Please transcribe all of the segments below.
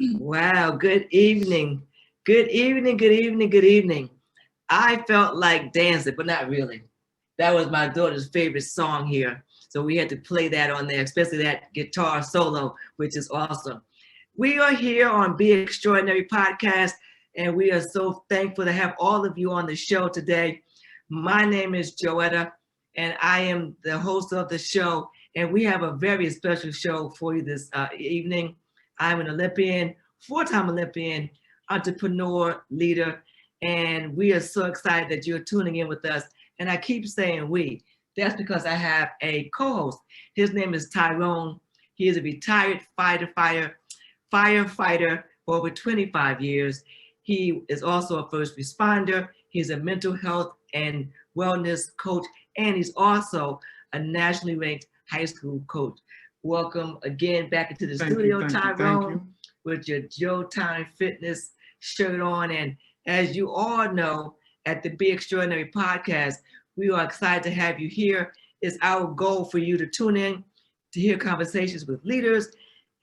Wow, good evening. Good evening, good evening, good evening. I felt like dancing, but not really. That was my daughter's favorite song here. So we had to play that on there, especially that guitar solo, which is awesome. We are here on Be Extraordinary Podcast, and we are so thankful to have all of you on the show today. My name is Joetta, and I am the host of the show. And we have a very special show for you this evening. I'm an Olympian, four-time Olympian, entrepreneur, leader, and we are so excited that you're tuning in with us. And I keep saying we. That's because I have a co-host. His name is Tyrone. He is a retired firefighter for over 25 years. He is also a first responder. He's a mental health and wellness coach, and he's also a nationally ranked high school coach. Welcome again back into the studio, Tyrone, with your Jotyme Fitness shirt on. And as you all know, at the Be Extraordinary Podcast, we are excited to have you here. It's our goal for you to tune in to hear conversations with leaders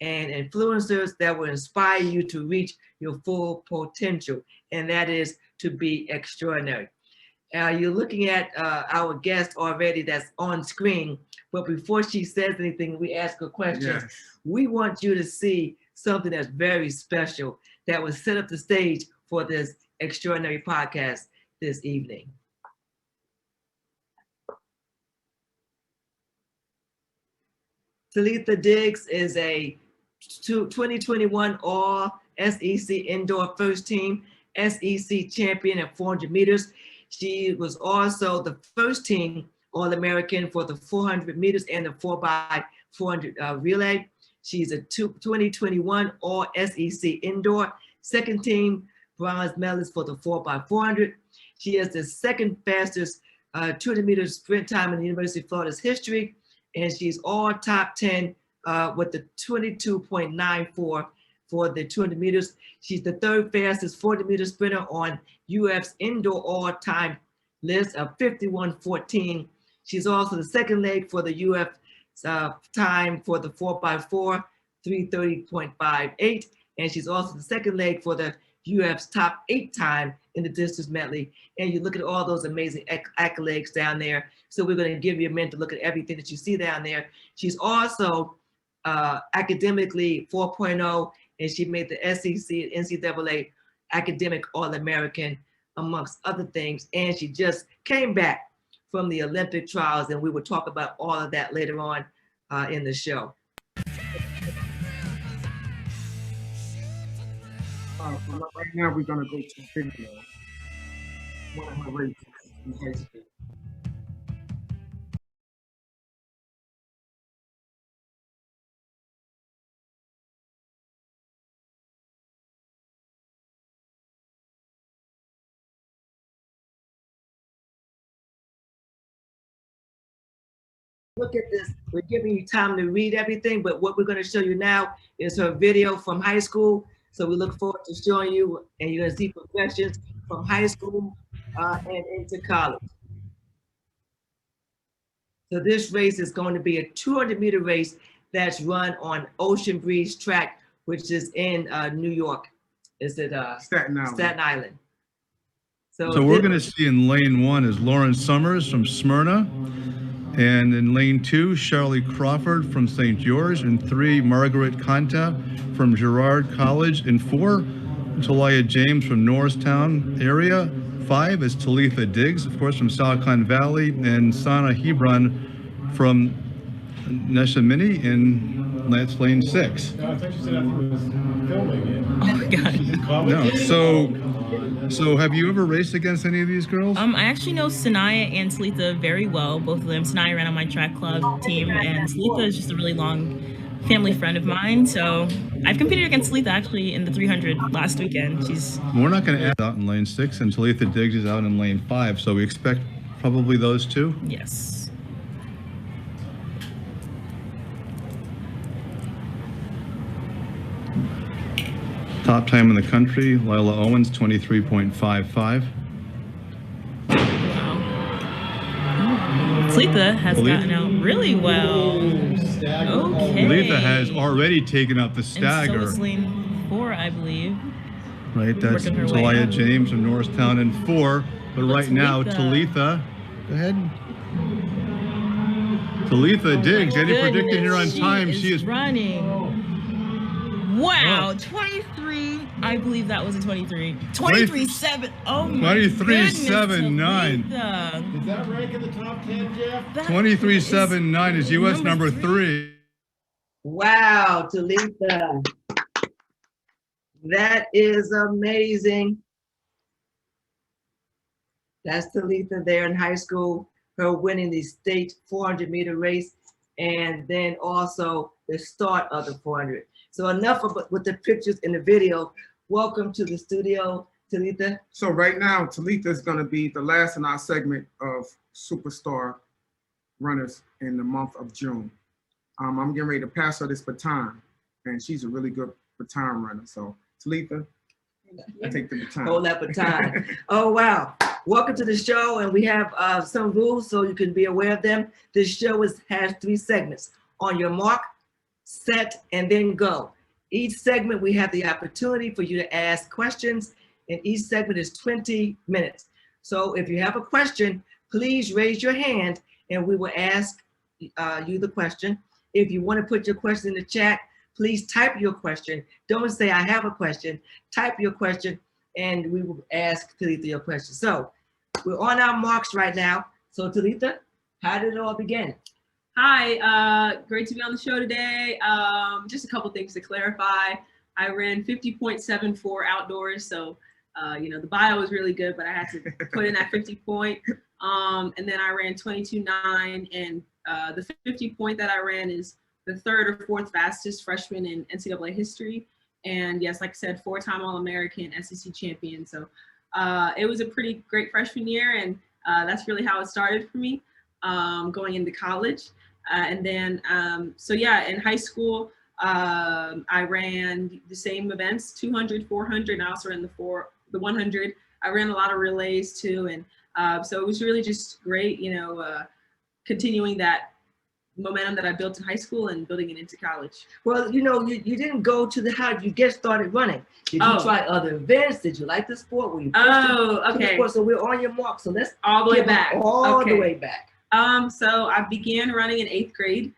and influencers that will inspire you to reach your full potential, and that is to be extraordinary. You're looking at our guest already that's on screen, but before she says anything, we ask her questions. Yes. We want you to see something that's very special that will set up the stage for this extraordinary podcast this evening. Talitha Diggs is a 2021 All-SEC Indoor First Team SEC champion at 400 meters. She was also the first team All-American for the 400 meters and the 4x400 relay. She's a 2021 All-SEC Indoor second team bronze medalist for the 4x400. She has the second fastest 200 meters sprint time in the University of Florida's history, and she's all top 10 with the 22.94 for the 200 meters. She's the third fastest 40 meter sprinter on UF's indoor all-time list of 51.14. She's also the second leg for the UF time for the 4x4, 3:30.58. And she's also the second leg for the UF's top 8 time in the distance medley. And you look at all those amazing accolades down there. So we're going to give you a minute to look at everything that you see down there. She's also academically 4.0, and she made the SEC and NCAA academic All-American, amongst other things. And she just came back from the Olympic trials, and we will talk about all of that later on in the show. Right now, we're going to go to video. One of my races in high school. Look at this. We're giving you time to read everything, but what we're going to show you now is her video from high school. So we look forward to showing you, and you're going to see progressions from high school and into college. So this race is going to be a 200 meter race that's run on Ocean Breeze track, which is in New York. Is it Staten Island? Staten Island. So we're going to see in lane 1 is Lauren Summers from Smyrna. And in lane 2, Shirley Crawford from St. George. And 3, Margaret Conta from Girard College. And 4, Talia James from Norristown area. 5 is Talitha Diggs, of course, from Silicon Valley. And Sana Hebron from Neshaminy in lane 6. No, I thought you said I was filming it. Oh my God. No, so have you ever raced against any of these girls? I actually know Sanaya and Talitha very well, both of them. Sanaya ran on my track club team, and Talitha is just a really long family friend of mine. So I've competed against Talitha actually in the 300 last weekend. We're not going to add out in lane 6, and Talitha Diggs is out in lane 5, so we expect probably those two? Yes. Top time in the country, Lila Owens, 23.55. Wow. Talitha has gotten out really well. Okay. Talitha has already taken up the stagger. And so is lane 4, I believe. Right, that's Working her way Talia up. James from Norristown in 4. But right now, Talitha, go ahead. Talitha Diggs, any predicting here on time? She is running. Wow, 23. I believe that was a 23. 23.7. Oh my 23.79. Does that rank in the top 10, Jeff? 23.79 is U.S. number 3. Wow, Talitha. That is amazing. That's Talitha there in high school, her winning the state 400-meter race, and then also the start of the 400. So enough with the pictures and the video. Welcome to the studio, Talitha. So right now, Talitha is going to be the last in our segment of superstar runners in the month of June. I'm getting ready to pass her this baton, and she's a really good baton runner. So Talitha, I take the baton. Hold that baton. Oh, wow. Welcome to the show, and we have some rules so you can be aware of them. This show has 3 segments. On your mark, set, and then go. Each segment, we have the opportunity for you to ask questions, and each segment is 20 minutes. So if you have a question, please raise your hand, and we will ask you the question. If you want to put your question in the chat, please type your question. Don't say, I have a question. Type your question, and we will ask Talitha your question. So we're on our marks right now. So Talitha, how did it all begin? Hi, great to be on the show today. Just a couple things to clarify. I ran 50.74 outdoors, so the bio was really good, but I had to put in that 50 point. And then I ran 22.9, and the 50 point that I ran is the 3rd or 4th fastest freshman in NCAA history. And yes, like I said, 4-time All-American, SEC champion. So it was a pretty great freshman year, and that's really how it started for me going into college. And then, in high school, I ran the same events, 200, 400, and I also ran the 100. I ran a lot of relays too. And so it was really just great, continuing that momentum that I built in high school and building it into college. Well, you didn't go to how did you get started running? Did you try other events? Did you like the sport? Were you okay. So we're on your mark. So let's all the way back. All the way back. So I began running in 8th grade.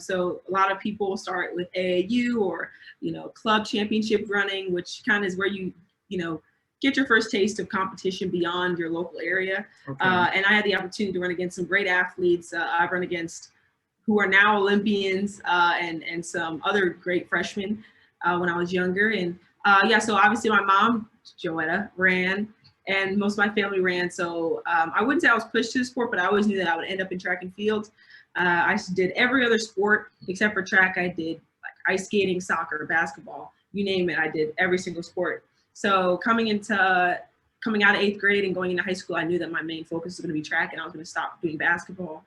So a lot of people start with AAU or, club championship running, which kind of is where you get your first taste of competition beyond your local area. Okay. And I had the opportunity to run against some great athletes. I've run against who are now Olympians and some other great freshmen when I was younger. And so obviously my mom, Joetta, ran, and most of my family ran. So I wouldn't say I was pushed to the sport, but I always knew that I would end up in track and field. I did every other sport except for track. I did like ice skating, soccer, basketball, you name it. I did every single sport. So coming out of 8th grade and going into high school, I knew that my main focus was going to be track, and I was going to stop doing basketball.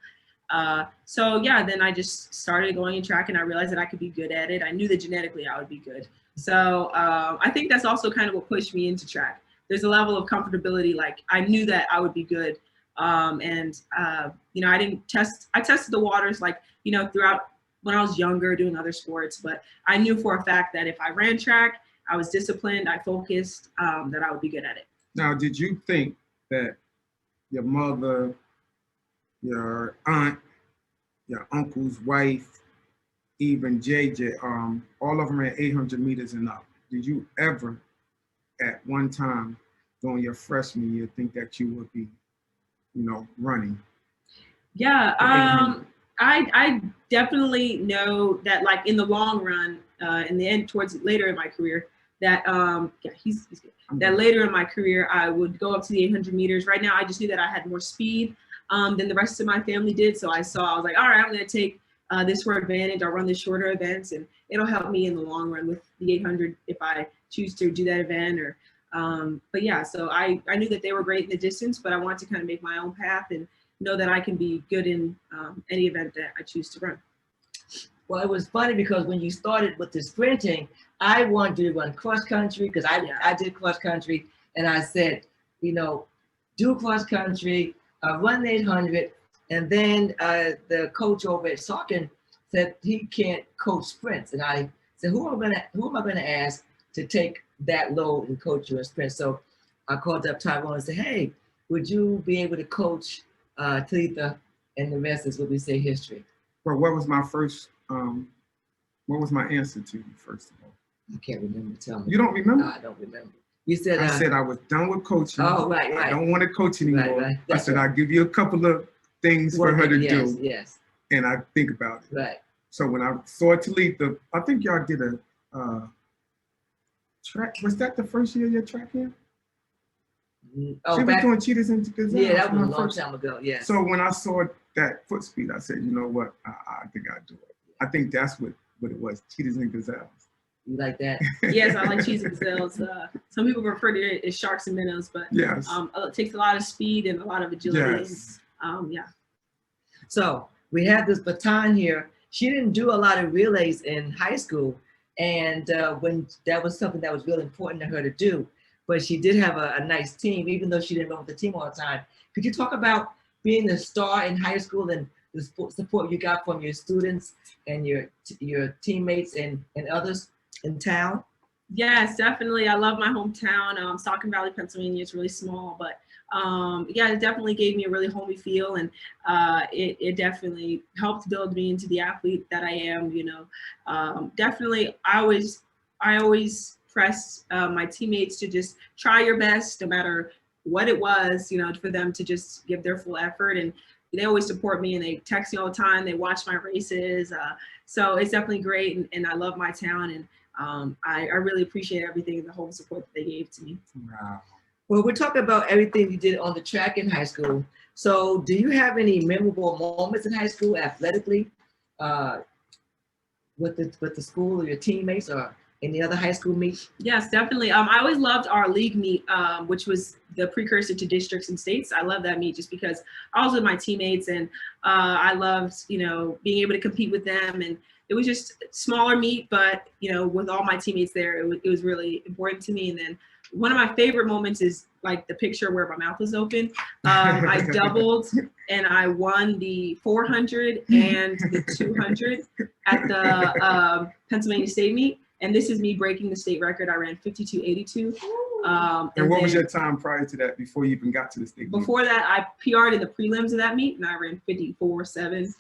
Then I just started going in track, and I realized that I could be good at it. I knew that genetically I would be good. So I think that's also kind of what pushed me into track. There's a level of comfortability. Like I knew that I would be good. I tested the waters throughout when I was younger doing other sports, but I knew for a fact that if I ran track, I was disciplined, I focused, that I would be good at it. Now, did you think that your mother, your aunt, your uncle's wife, even JJ, all of them ran 800 meters and up? Did you ever, at one time during your freshman year, think that you would be, running? Yeah, I definitely know that, like in the long run, in the end, towards later in my career, that he's good. That later in my career, I would go up to the 800 meters. Right now, I just knew that I had more speed than the rest of my family did. So I was like, all right, I'm going to take this for advantage. I'll run the shorter events, and it'll help me in the long run with the 800 if I choose to do that event. Or, so I knew that they were great in the distance, but I wanted to kind of make my own path and know that I can be good in any event that I choose to run. Well, it was funny because when you started with the sprinting, I wanted to run cross country because I did cross country, and I said, do cross country, run the 800, and then the coach over at Saucon said he can't coach sprints, and I said, who am I gonna ask to take that load and coach you in sprint? So I called up Tyrone and said, hey, would you be able to coach Talitha, and the rest is what we say history. Well, what was my first, what was my answer to you, first of all? I can't remember. Tell me. You don't remember? No, I don't remember. You said I said I was done with coaching. Oh, right. I don't want to coach anymore. Right. I said I'll give you a couple of things for her to do. Yes. And I think about it. Right. So when I saw Talitha, I think y'all did a track. Was that the first year of your track here? Oh, she was doing Cheetahs and Gazelles. Yeah, that was a long time ago. Yeah. So when I saw that foot speed, I said, you know what? I think I'll do it. I think that's what it was. Cheetahs and Gazelles. You like that? Yes, I like Cheetahs and Gazelles. Some people refer to it as sharks and minnows, but yes, it takes a lot of speed and a lot of agility. Yes. Yeah. So we have this baton here. She didn't do a lot of relays in high school, and when that was something that was really important to her to do. But she did have a nice team, even though she didn't run with the team all the time. Could you talk about being the star in high school and the support you got from your students and your teammates and others in town? Yes, definitely. I love my hometown. Stockton Valley, Pennsylvania. It's really small, but yeah, it definitely gave me a really homey feel, and it definitely helped build me into the athlete that I am. You know, definitely, I always press my teammates to just try your best, no matter what it was. You know, for them to just give their full effort, and they always support me, and they text me all the time. They watch my races, so it's definitely great, and I love my town, and I really appreciate everything and the whole support that they gave to me. Wow. Well, we're talking about everything you did on the track in high school. So do you have any memorable moments in high school athletically with the school or your teammates or any other high school meet? Yes, definitely. I always loved our league meet, which was the precursor to districts and states. I love that meet just because I was with my teammates, and I loved, you know, being able to compete with them. And it was just a smaller meet, but, you know, with all my teammates there, it was really important to me. And then one of my favorite moments is like the picture where my mouth was open. I doubled and I won the 400 and the 200 at the Pennsylvania State meet. And this is me breaking the state record. I ran 52.82. And what was your time prior to that, before you even got to the state meet? Before that, I PR'd in the prelims of that meet, and I ran 54.7.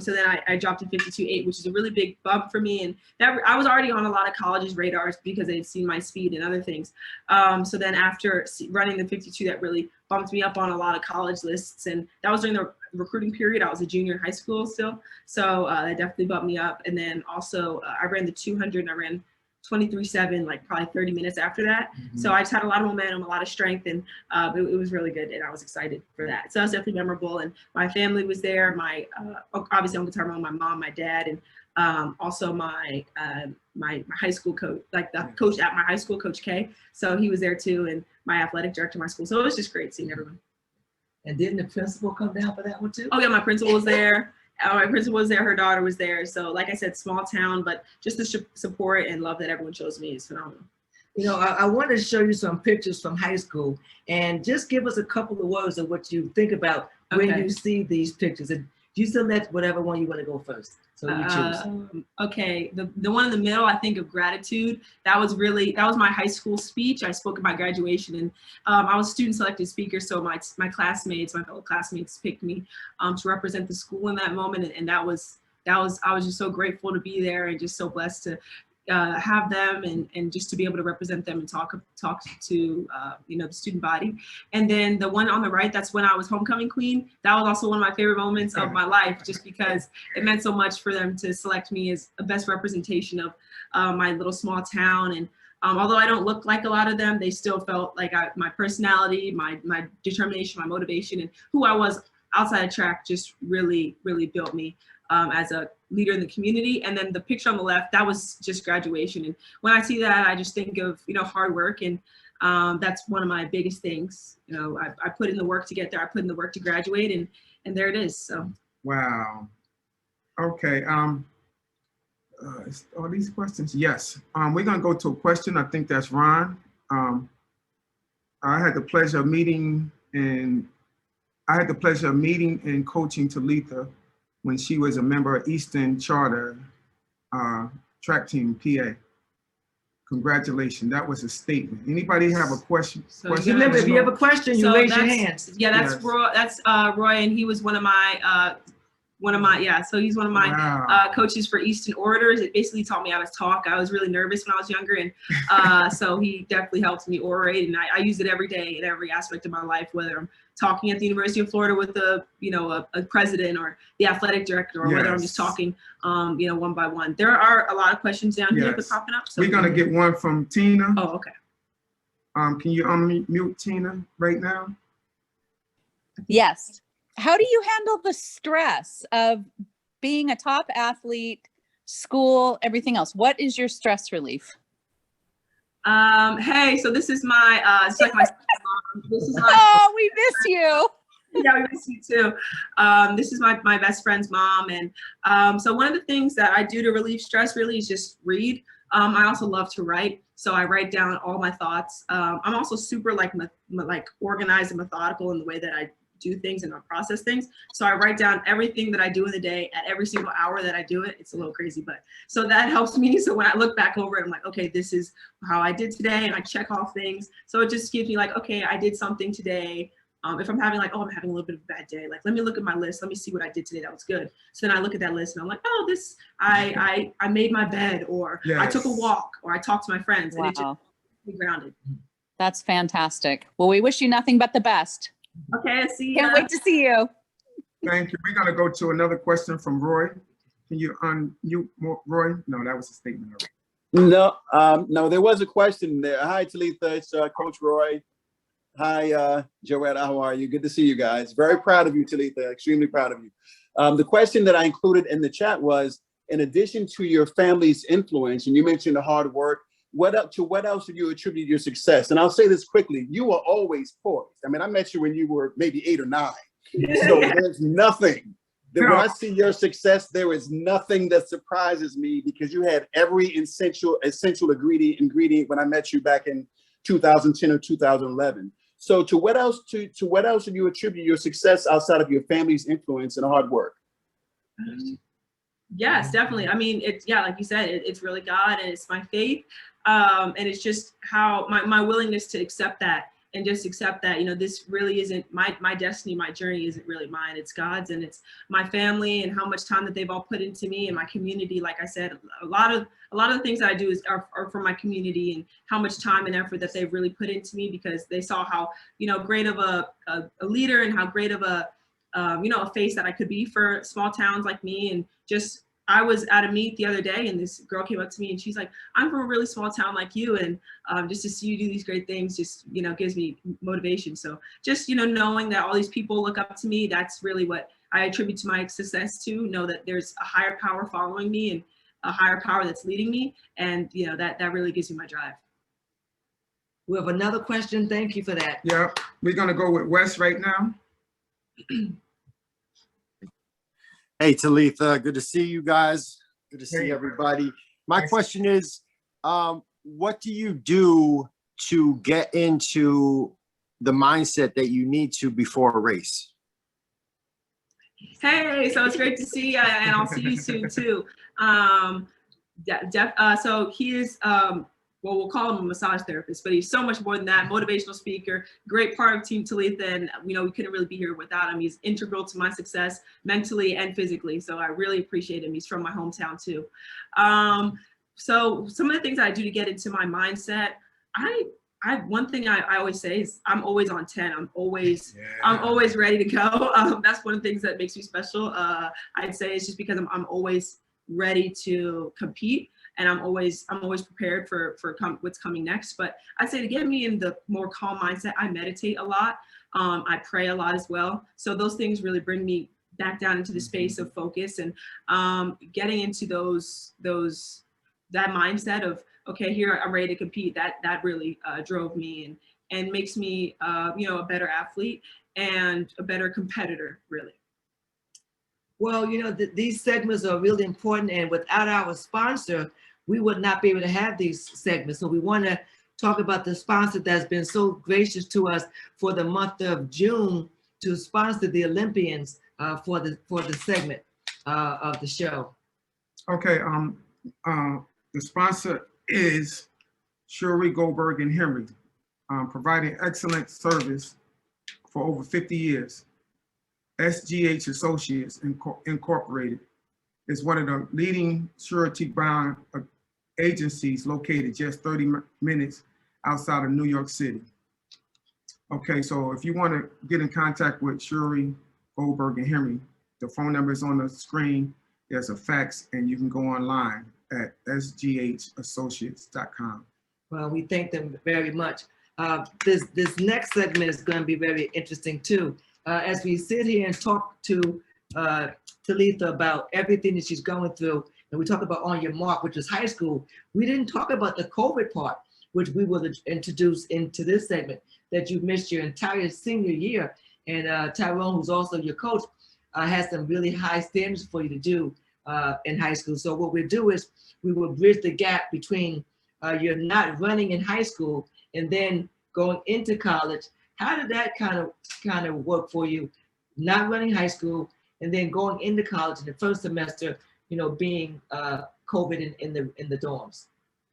So then I dropped to 52.8, which is a really big bump for me. And that I was already on a lot of colleges' radars because they'd seen my speed and other things. So then after running the 52, that really bumped me up on a lot of college lists. And that was during the recruiting period. I was a junior in high school still. So that definitely bumped me up. And then also I ran the 200 and I ran 23.7, like probably 30 minutes after that. Mm-hmm. So I just had a lot of momentum, a lot of strength, and it was really good, and I was excited for that. So that was definitely memorable, and my family was there. My obviously Uncle Tyrone, my mom, my dad, and also my high school coach, like the coach at my high school, Coach K. So he was there too, and my athletic director of my school. So it was just great seeing everyone. And didn't the principal come down for that one too? Oh yeah, my principal was there. My principal was there, her daughter was there. So like I said, small town, but just the support and love that everyone shows me is phenomenal. You know, I wanted to show you some pictures from high school and just give us a couple of words of what you think about when you see these pictures. And you select whatever one you want to go first. So you choose. Okay, the one in the middle, I think of gratitude. That was my high school speech. I spoke at my graduation, and I was student selected speaker. So my fellow classmates picked me to represent the school in that moment. And I was just so grateful to be there and just so blessed to have them and just to be able to represent them and talk to the student body. And then the one on the right, that's when I was homecoming queen. That was also one of my favorite moments of my life, just because it meant so much for them to select me as a best representation of my little small town. And although I don't look like a lot of them, they still felt like my personality, my determination, my motivation, and who I was outside of track just really, really built me as a leader in the community. And then the picture on the left, that was just graduation. And when I see that, I just think of, hard work. And that's one of my biggest things. I put in the work to get there. I put in the work to graduate, and there it is. So. Wow. Okay. All these questions. Yes. We're going to go to a question. I think that's Ron. I had the pleasure of meeting and coaching Talitha when she was a member of Eastern Charter track team, PA. Congratulations. That was a statement. Anybody have a question? So Remember, if you have a question, you raise your hands. Yeah, that's Yes. Roy. That's Roy, and he was one of my yeah. So he's one of my Wow. coaches for Easton Orators. It basically taught me how to talk. I was really nervous when I was younger, and so he definitely helped me orate, and I use it every day in every aspect of my life, whether I'm talking at the University of Florida with a president or the athletic director, or whether I'm just talking one by one. There are a lot of questions down here that are popping up. So we're gonna get one from Tina. Oh, okay. Can you unmute Tina right now? Yes. How do you handle the stress of being a top athlete, school, everything else? What is your stress relief? Hey, so this is my it's like my this is my Oh, we miss you. yeah, we miss you too. This is my best friend's mom, and so one of the things that I do to relieve stress really is just read. I also love to write, so I write down all my thoughts. I'm also super like organized and methodical in the way that I do things and I process things. So I write down everything that I do in the day at every single hour that I do it. It's a little crazy, but so that helps me. So when I look back over it, I'm like, okay, this is how I did today, and I check off things. So it just gives me like, okay, I did something today. If I'm having like, oh, I'm having a little bit of a bad day, like, let me look at my list. Let me see what I did today that was good. So then I look at that list and I'm like, oh, this, I made my bed, or I took a walk, or I talked to my friends. Wow. And it just keeps me grounded. That's fantastic. Well, we wish you nothing but the best. Okay, I see. Can't wait to see you. Thank you. We're gonna go to another question from Roy. Can you unmute Roy? No, that was a statement already. No, there was a question there. Hi, Talitha. It's Coach Roy. Hi, Joetta. How are you? Good to see you guys. Very proud of you, Talitha. Extremely proud of you. The question that I included in the chat was, in addition to your family's influence, and you mentioned the hard work, what else do you attribute your success? And I'll say this quickly: you were always poised. I mean, I met you when you were maybe 8 or 9. So there's nothing that when I see your success, there is nothing that surprises me, because you had every essential ingredient when I met you back in 2010 or 2011. So to what else do you attribute your success outside of your family's influence and hard work? Yes, definitely. I mean, it's, yeah, like you said, it's really God, and it's my faith. And it's just how my willingness to accept that, and just accept that, this really isn't my destiny, my journey isn't really mine, it's God's, and it's my family, and how much time that they've all put into me and my community. Like I said, a lot of the things that I do are for my community, and how much time and effort that they've really put into me, because they saw how, great of a leader, and how great of a face that I could be for small towns like me. And just, I was at a meet the other day, and this girl came up to me and she's like, I'm from a really small town like you, and just to see you do these great things just, gives me motivation. So just, knowing that all these people look up to me, that's really what I attribute to my success to. Know that there's a higher power following me, and a higher power that's leading me, and that really gives me my drive. We have another question. Thank you for that. Yeah, we're gonna go with Wes right now. Hey, Talitha, good to see you guys. Good to see everybody. My question is, what do you do to get into the mindset that you need to before a race? Hey, so it's great to see you, and I'll see you soon too. So he is, well, we'll call him a massage therapist, but he's so much more than that. Motivational speaker, great part of Team Talitha, and we couldn't really be here without him. He's integral to my success mentally and physically, so I really appreciate him. He's from my hometown too. So some of the things I do to get into my mindset, one thing I always say is I'm always on 10. I'm always ready to go. That's one of the things that makes me special. I'd say it's just because I'm always ready to compete, and I'm always prepared for what's coming next. But I'd say to get me in the more calm mindset, I meditate a lot. I pray a lot as well. So those things really bring me back down into the space of focus, and getting into that mindset of, okay, here I'm ready to compete. That really drove me, and makes me a better athlete and a better competitor, really. Well, these segments are really important, and without our sponsor, we would not be able to have these segments. So we want to talk about the sponsor that's been so gracious to us for the month of June to sponsor the Olympians for the segment of the show. Okay, The sponsor is Surre, Goldberg, and Henry, providing excellent service for over 50 years. SGH Associates Incorporated is one of the leading surety bond agencies located just 30 minutes outside of New York City. Okay, so if you want to get in contact with Surre, Goldberg, and Henry, the phone number is on the screen. There's a fax, and you can go online at sghassociates.com. Well, we thank them very much. This next segment is going to be very interesting too. As we sit here and talk to Talitha about everything that she's going through, and we talk about On Your Mark, which is high school, we didn't talk about the COVID part, which we will introduce into this segment, that you missed your entire senior year. And Tyrone, who's also your coach, has some really high standards for you to do in high school. So what we'll do is we will bridge the gap between you're not running in high school and then going into college. How did that kind of work for you? Not running high school and then going into college in the first semester, you know, being COVID in the dorms.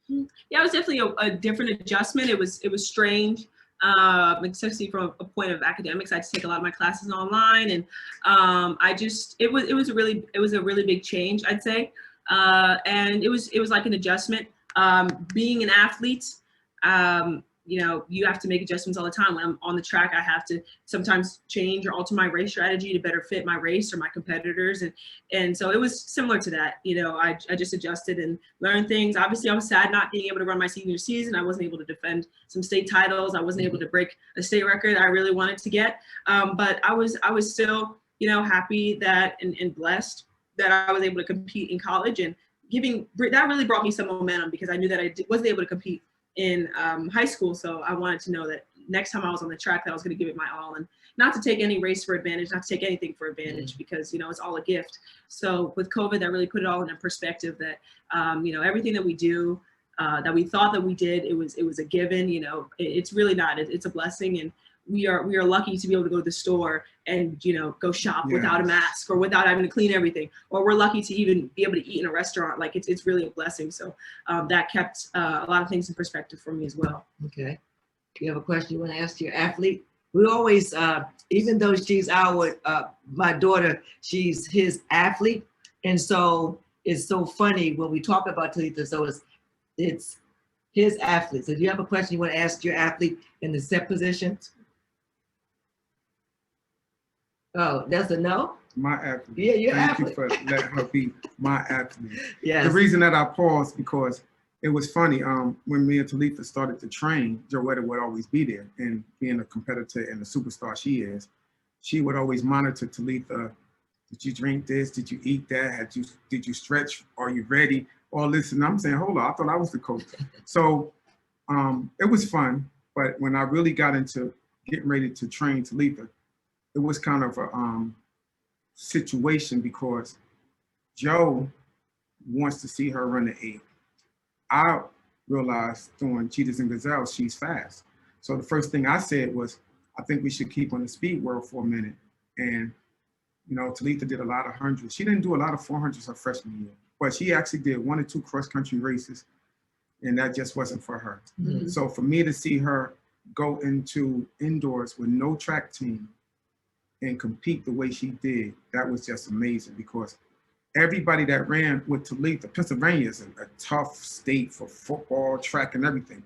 Yeah, it was definitely a different adjustment. It was strange, especially from a point of academics. I had to take a lot of my classes online, and it was a really big change, I'd say, and it was like an adjustment. Being an athlete, you know, you have to make adjustments all the time. When I'm on the track, I have to sometimes change or alter my race strategy to better fit my race or my competitors. And so it was similar to that. You know, I just adjusted and learned things. Obviously, I was sad not being able to run my senior season. I wasn't able to defend some state titles. I wasn't able to break a state record I really wanted to get. But I was still, you know, happy that and blessed that I was able to compete in college, and that really brought me some momentum, because I knew that I wasn't able to compete in high school. So I wanted to know that next time I was on the track that I was going to give it my all, and not to take any race for advantage, not to take anything for advantage, because, you know, it's all a gift. So with COVID, that really put it all in a perspective that, you know, everything that we do, that we thought that we did, it was a given. You know, it's really not. It's a blessing, and we are lucky to be able to go to the store and, you know, go shop without a mask or without having to clean everything, or we're lucky to even be able to eat in a restaurant. Like it's really a blessing. So that kept a lot of things in perspective for me as well. Okay. Do you have a question you want to ask your athlete? We always, even though she's my daughter, she's his athlete. And so it's so funny when we talk about Talitha. So it's his athlete. So do you have a question you want to ask your athlete in the set position? Oh, that's a no? My athlete. Yeah, your Thank athlete. you for letting her be my athlete. Yes. The reason that I paused, because it was funny. When me and Talitha started to train, Joetta would always be there. And being a competitor and the superstar she is, she would always monitor Talitha. Did you drink this? Did you eat that? Did you stretch? Are you ready? All this. And I'm saying, hold on, I thought I was the coach. So it was fun. But when I really got into getting ready to train Talitha, it was kind of a situation, because Joe wants to see her run the 8. I realized doing Cheetahs and Gazelles, she's fast. So the first thing I said was, I think we should keep on the speed world for a minute. And, you know, Talitha did a lot of hundreds. She didn't do a lot of 400s her freshman year, but she actually did 1 or 2 cross-country races, and that just wasn't for her. Mm-hmm. So for me to see her go into indoors with no track team and compete the way she did, that was just amazing, because everybody that ran with Talitha, Pennsylvania is a tough state for football, track, and everything.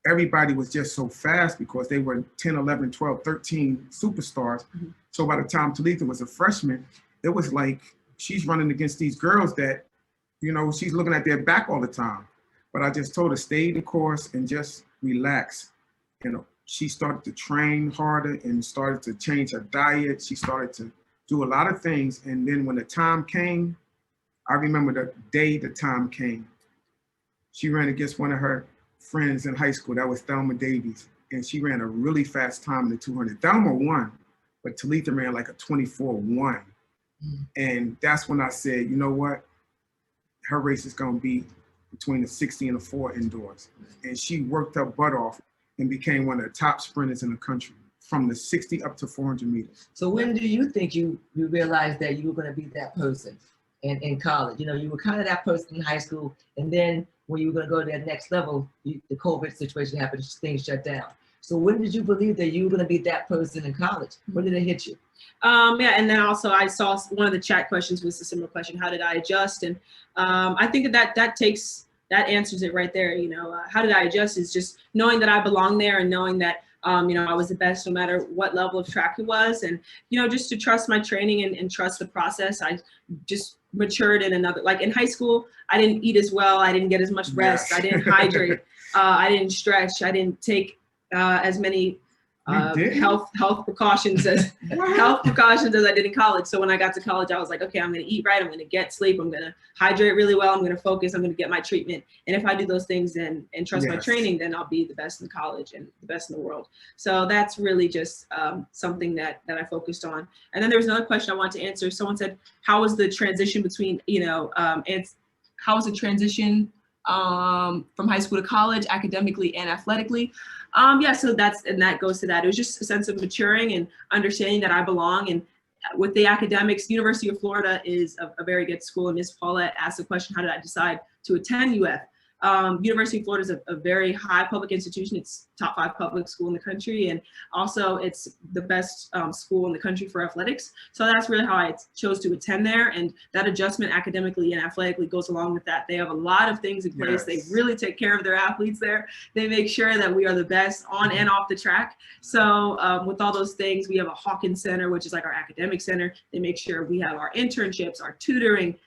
Everybody was just so fast because they were 10, 11, 12, 13 superstars. Mm-hmm. So by the time Talitha was a freshman, it was like she's running against these girls that, you know, she's looking at their back all the time. But I just told her, stay the course and just relax. You know, she started to train harder and started to change her diet. She started to do a lot of things. And then when the time came, I remember the day the time came, she ran against one of her friends in high school. That was Thelma Davies. And she ran a really fast time in the 200. Thelma won, but Talitha ran like a 24-1. Mm-hmm. And that's when I said, you know what? Her race is going to be between the 60 and the 4 indoors. And she worked her butt off and became one of the top sprinters in the country, from the 60 up to 400 meters. So when do you think you realized that you were going to be that person in college? You know, you were kind of that person in high school, and then when you were going to go to that next level, the COVID situation happened, things shut down. So when did you believe that you were going to be that person in college? When did it hit you? Yeah, and then also I saw one of the chat questions was a similar question. How did I adjust? And I think that answers it right there. You know, how did I adjust is just knowing that I belong there and knowing that, you know, I was the best no matter what level of track it was. And, you know, just to trust my training and trust the process. I just matured in another, like in high school, I didn't eat as well. I didn't get as much rest. Yes. I didn't hydrate. I didn't stretch. I didn't take as many health precautions as I did in college. So when I got to college, I was like, okay, I'm going to eat right. I'm going to get sleep. I'm going to hydrate really well. I'm going to focus. I'm going to get my treatment. And if I do those things and trust my training, then I'll be the best in college and the best in the world. So that's really just something that I focused on. And then there was another question I wanted to answer. Someone said, how was the transition between, you know, how was the transition from high school to college, academically and athletically? Yeah, so that goes to that. It was just a sense of maturing and understanding that I belong. And with the academics, University of Florida is a very good school. And Ms. Paulette asked the question, how did I decide to attend UF? University of Florida is a very high public institution. It's top 5 public school in the country. And also it's the best school in the country for athletics. So that's really how I chose to attend there. And that adjustment academically and athletically goes along with that. They have a lot of things in place. Yes. They really take care of their athletes there. They make sure that we are the best on and off the track. So with all those things, we have a Hawkins Center, which is like our academic center. They make sure we have our internships, our tutoring.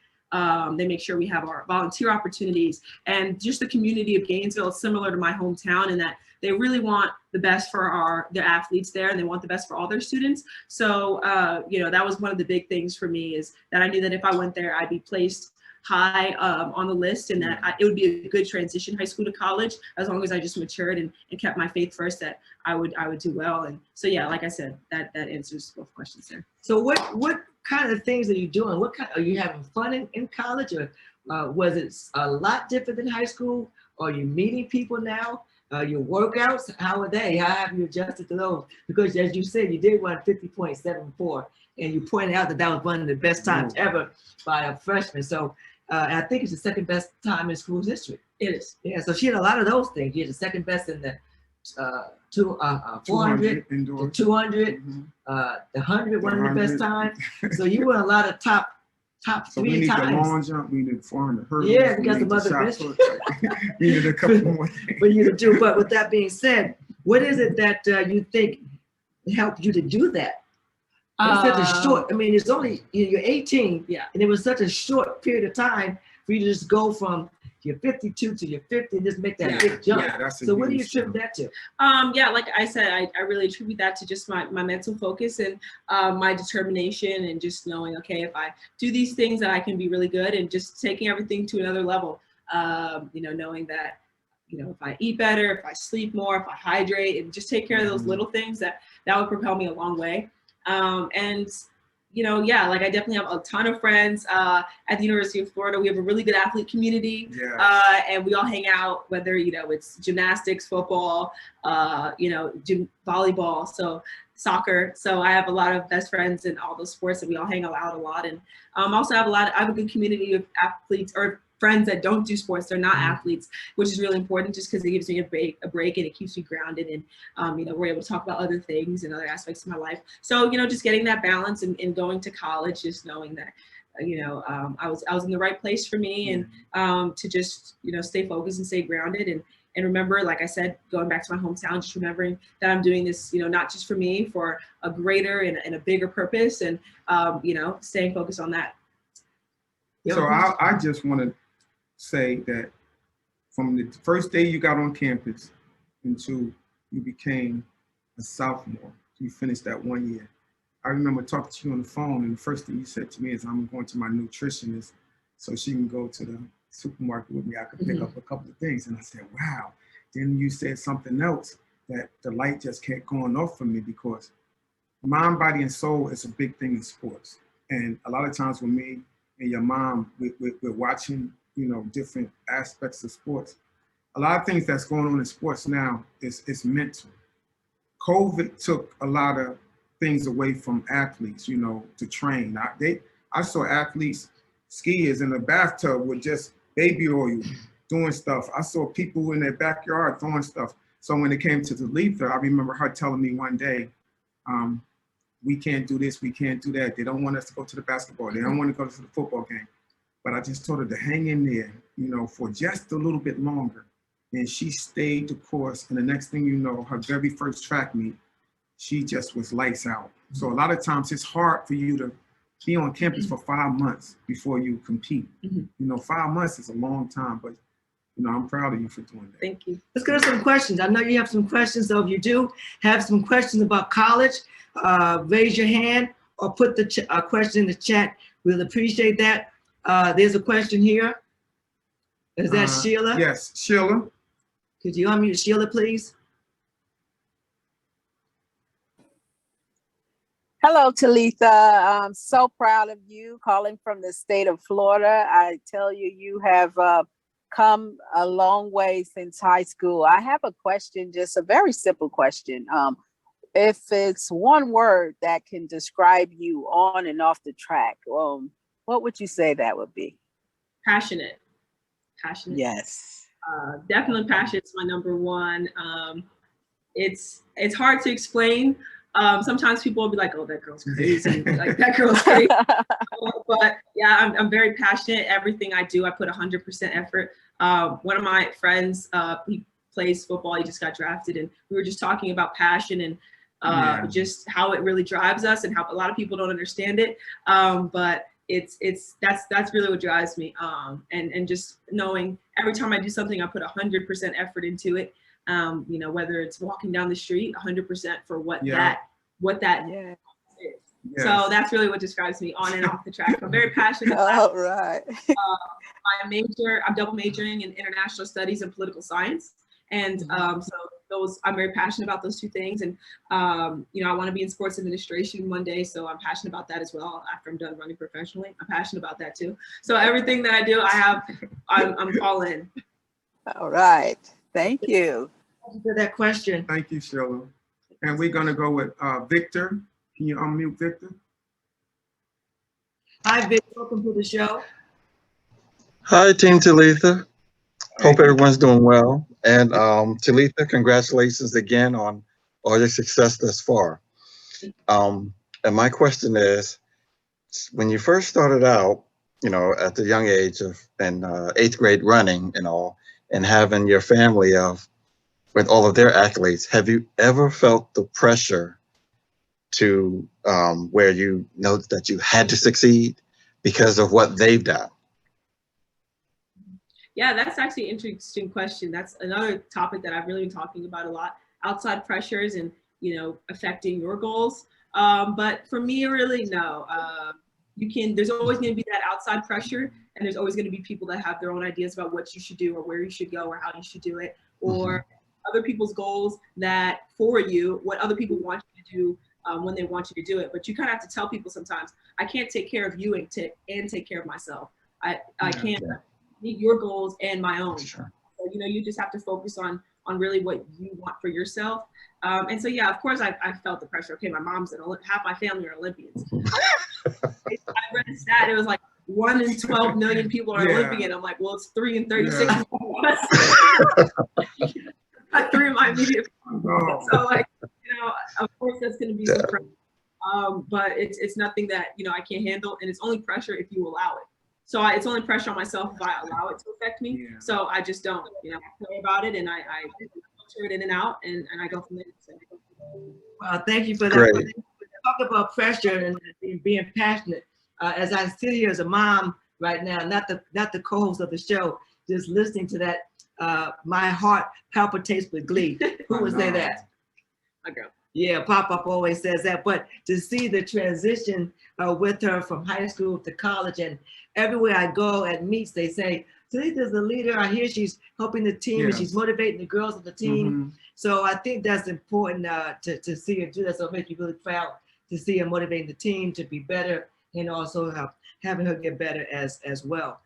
They make sure we have our volunteer opportunities, and just the community of Gainesville is similar to my hometown in that they really want the best for their athletes there, and they want the best for all their students. So, you know, that was one of the big things for me, is that I knew that if I went there, I'd be placed high on the list, and that it would be a good transition, high school to college, as long as I just matured and kept my faith first, that I would do well. And so, yeah, like I said, that answers both questions there. So what kind of things are you doing? Are you having fun in college, or was it a lot different than high school? Are you meeting people now? Your workouts, how are they? How have you adjusted to those? Because as you said, you did run 50.74, and you pointed out that was one of the best times ever by a freshman. So I think it's the second best time in school's history. It is. Yeah, so she had a lot of those things. You had the second best in the 400, the 200, the 100, one of the best times. So you won a lot of top so 3 we need times. The long jump, we need 400 hurdles. Yeah, we got some other best. We need a couple more things. For you to do. But with that being said, what is it that you think helped you to do that? It's such a short, I mean, it's only, you're 18, and it was such a short period of time for you to just go from your 52 to your 50 and just make that big jump. Yeah, so what do you attribute that to? Yeah, like I said, I really attribute that to just my mental focus and my determination, and just knowing, okay, if I do these things, that I can be really good, and just taking everything to another level. You know, knowing that, you know, if I eat better, if I sleep more, if I hydrate, and just take care of those little things, that would propel me a long way. And, you know, yeah, like I definitely have a ton of friends at the University of Florida. We have a really good athlete community, and we all hang out, whether, you know, it's gymnastics, football, you know, volleyball, so soccer. So I have a lot of best friends in all those sports, and we all hang out a lot. And also I have a good community of athletes, or friends that don't do sports, they're not athletes, which is really important, just because it gives me a break and it keeps me grounded, and you know, we're able to talk about other things and other aspects of my life. So, you know, just getting that balance and going to college, just knowing that, you know, I was in the right place for me, and to just, you know, stay focused and stay grounded, and remember, like I said, going back to my hometown, just remembering that I'm doing this, you know, not just for me, for a greater and a bigger purpose, and you know, staying focused on that. So I just want to say that from the first day you got on campus until you became a sophomore, you finished that 1 year. I remember talking to you on the phone, and the first thing you said to me is, I'm going to my nutritionist so she can go to the supermarket with me. I could pick up a couple of things. And I said, wow. Then you said something else that the light just kept going off for me, because mind, body, and soul is a big thing in sports. And a lot of times with me and your mom, we're watching, you know, different aspects of sports. A lot of things that's going on in sports now is mental. COVID took a lot of things away from athletes, you know, to train. I saw athletes, skiers in the bathtub with just baby oil doing stuff. I saw people in their backyard throwing stuff. So when it came to Talitha, I remember her telling me one day, we can't do this, we can't do that. They don't want us to go to the basketball. They don't want to go to the football game. But I just told her to hang in there, you know, for just a little bit longer. And she stayed the course. And the next thing you know, her very first track meet, she just was lights out. So a lot of times it's hard for you to be on campus for 5 months before you compete. You know, 5 months is a long time, but you know, I'm proud of you for doing that. Thank you. Let's go to some questions. I know you have some questions, so if you do have some questions about college, raise your hand or put the question in the chat. We'll appreciate that. There's a question here. Is that Sheila? Yes, Sheila. Could you unmute Sheila, please? Hello, Talitha. I'm so proud of you, calling from the state of Florida. I tell you, you have come a long way since high school. I have a question, just a very simple question. If it's one word that can describe you on and off the track, what would you say that would be? Passionate. Passionate. Yes. Definitely passionate is my number one. It's hard to explain. Sometimes people will be like, "Oh, that girl's crazy." Like, that girl's crazy. But yeah, I'm very passionate. Everything I do, I put 100% effort. One of my friends, he plays football. He just got drafted, and we were just talking about passion and just how it really drives us, and how a lot of people don't understand it. But that's really what drives me. And just knowing every time I do something, I put 100% effort into it. You know, whether it's walking down the street, 100% for what that is. Yes. So that's really what describes me on and off the track. I'm very passionate. All right. I'm double majoring in international studies and political science. And so I'm very passionate about those two things. And, you know, I want to be in sports administration one day. So I'm passionate about that as well. After I'm done running professionally, I'm passionate about that too. So everything that I do, I'm all in. All right. Thank you. Thank you for that question. Thank you, Sheila. And we're going to go with Victor. Can you unmute Victor? Hi, Vic. Welcome to the show. Hi, Team Talitha. Hope everyone's doing well. And Talitha, congratulations again on all your success thus far. And my question is, when you first started out, you know, at the young age of in 8th grade running and all, and having your family with all of their accolades, have you ever felt the pressure to where you know that you had to succeed because of what they've done? Yeah, that's actually an interesting question. That's another topic that I've really been talking about a lot, outside pressures and, you know, affecting your goals. But for me, really, no. There's always going to be that outside pressure, and there's always going to be people that have their own ideas about what you should do or where you should go or how you should do it, or other people's goals that for you, what other people want you to do when they want you to do it. But you kind of have to tell people sometimes, I can't take care of you and take care of myself. I can't meet your goals and my own. Sure. So, you know, you just have to focus on really what you want for yourself. And so, yeah, of course, I felt the pressure. Okay, my mom's half my family are Olympians. I read a stat, it was like 1 in 12 million people are Olympian. I'm like, well, it's 3 in 36. Like 3 of my immediate family. So, like, you know, of course, that's going to be some pressure. But it's nothing that, you know, I can't handle, and it's only pressure if you allow it. So it's only pressure on myself if I allow it to affect me. Yeah. So I just don't, you know, play about it, and I filter it in and out, and I go from there. Well, thank you for that. Great. Talk about pressure and being passionate. As I sit here as a mom right now, not the co-host of the show, just listening to that, my heart palpitates with glee. Who would say that? My girl. Yeah, Pop-Up always says that. But to see the transition with her from high school to college, and everywhere I go at meets, they say, Talitha's the leader. I hear she's helping the team and she's motivating the girls of the team. So I think that's important to see her do that. So it makes me really proud to see her motivating the team to be better, and also having her get better as well.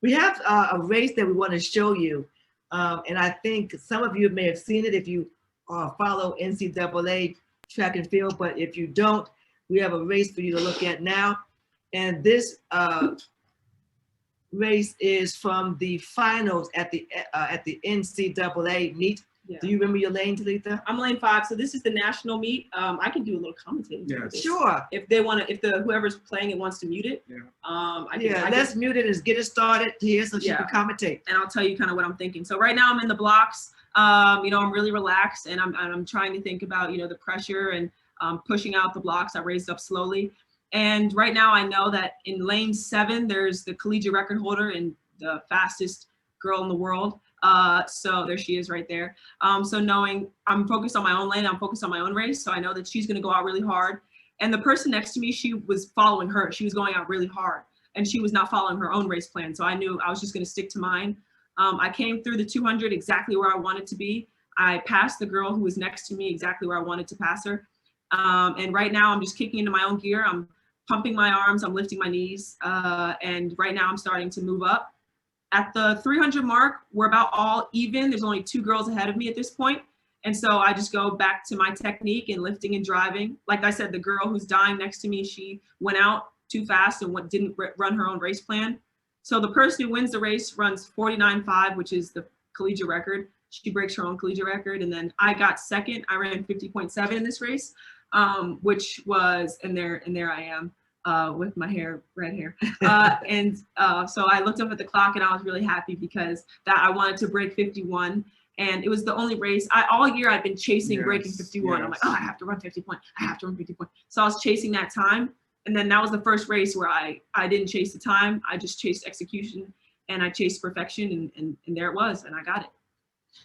We have a race that we want to show you. And I think some of you may have seen it if you follow NCAA track and field, but if you don't, we have a race for you to look at now. And this race is from the finals at the NCAA meet. Yeah. Do you remember your lane, Talitha? I'm lane 5, so this is the national meet. I can do a little commentating. Yes. Sure. If they want to, if the whoever's playing it wants to mute it. Yeah. Let's mute it and get it started here so she can commentate. And I'll tell you kind of what I'm thinking. So right now I'm in the blocks. I'm really relaxed, and I'm trying to think about the pressure and pushing out the blocks. I raised up slowly, and right now I know that in lane 7 there's the collegiate record holder and the fastest girl in the world. So there she is right there. So knowing I'm focused on my own lane, I'm focused on my own race. So I know that she's going to go out really hard. And the person next to me, she was following her. She was going out really hard, and she was not following her own race plan. So I knew I was just going to stick to mine. I came through the 200 exactly where I wanted to be. I passed the girl who was next to me exactly where I wanted to pass her. And right now I'm just kicking into my own gear. I'm pumping my arms, I'm lifting my knees. And right now I'm starting to move up. At the 300 mark, we're about all even. There's only 2 girls ahead of me at this point. And so I just go back to my technique and lifting and driving. Like I said, the girl who's dying next to me, she went out too fast and didn't run her own race plan. So the person who wins the race runs 49.5, which is the collegiate record. She breaks her own collegiate record. And then I got second. I ran 50.7 in this race, which was, and there I am. With my red hair. So I looked up at the clock and I was really happy because I wanted to break 51. And it was the only race. All year I've been chasing breaking 51. Yes. I'm like, oh, I have to run 50 point. I have to run 50 point. So I was chasing that time. And then that was the first race where I didn't chase the time. I just chased execution and I chased perfection and there it was. And I got it.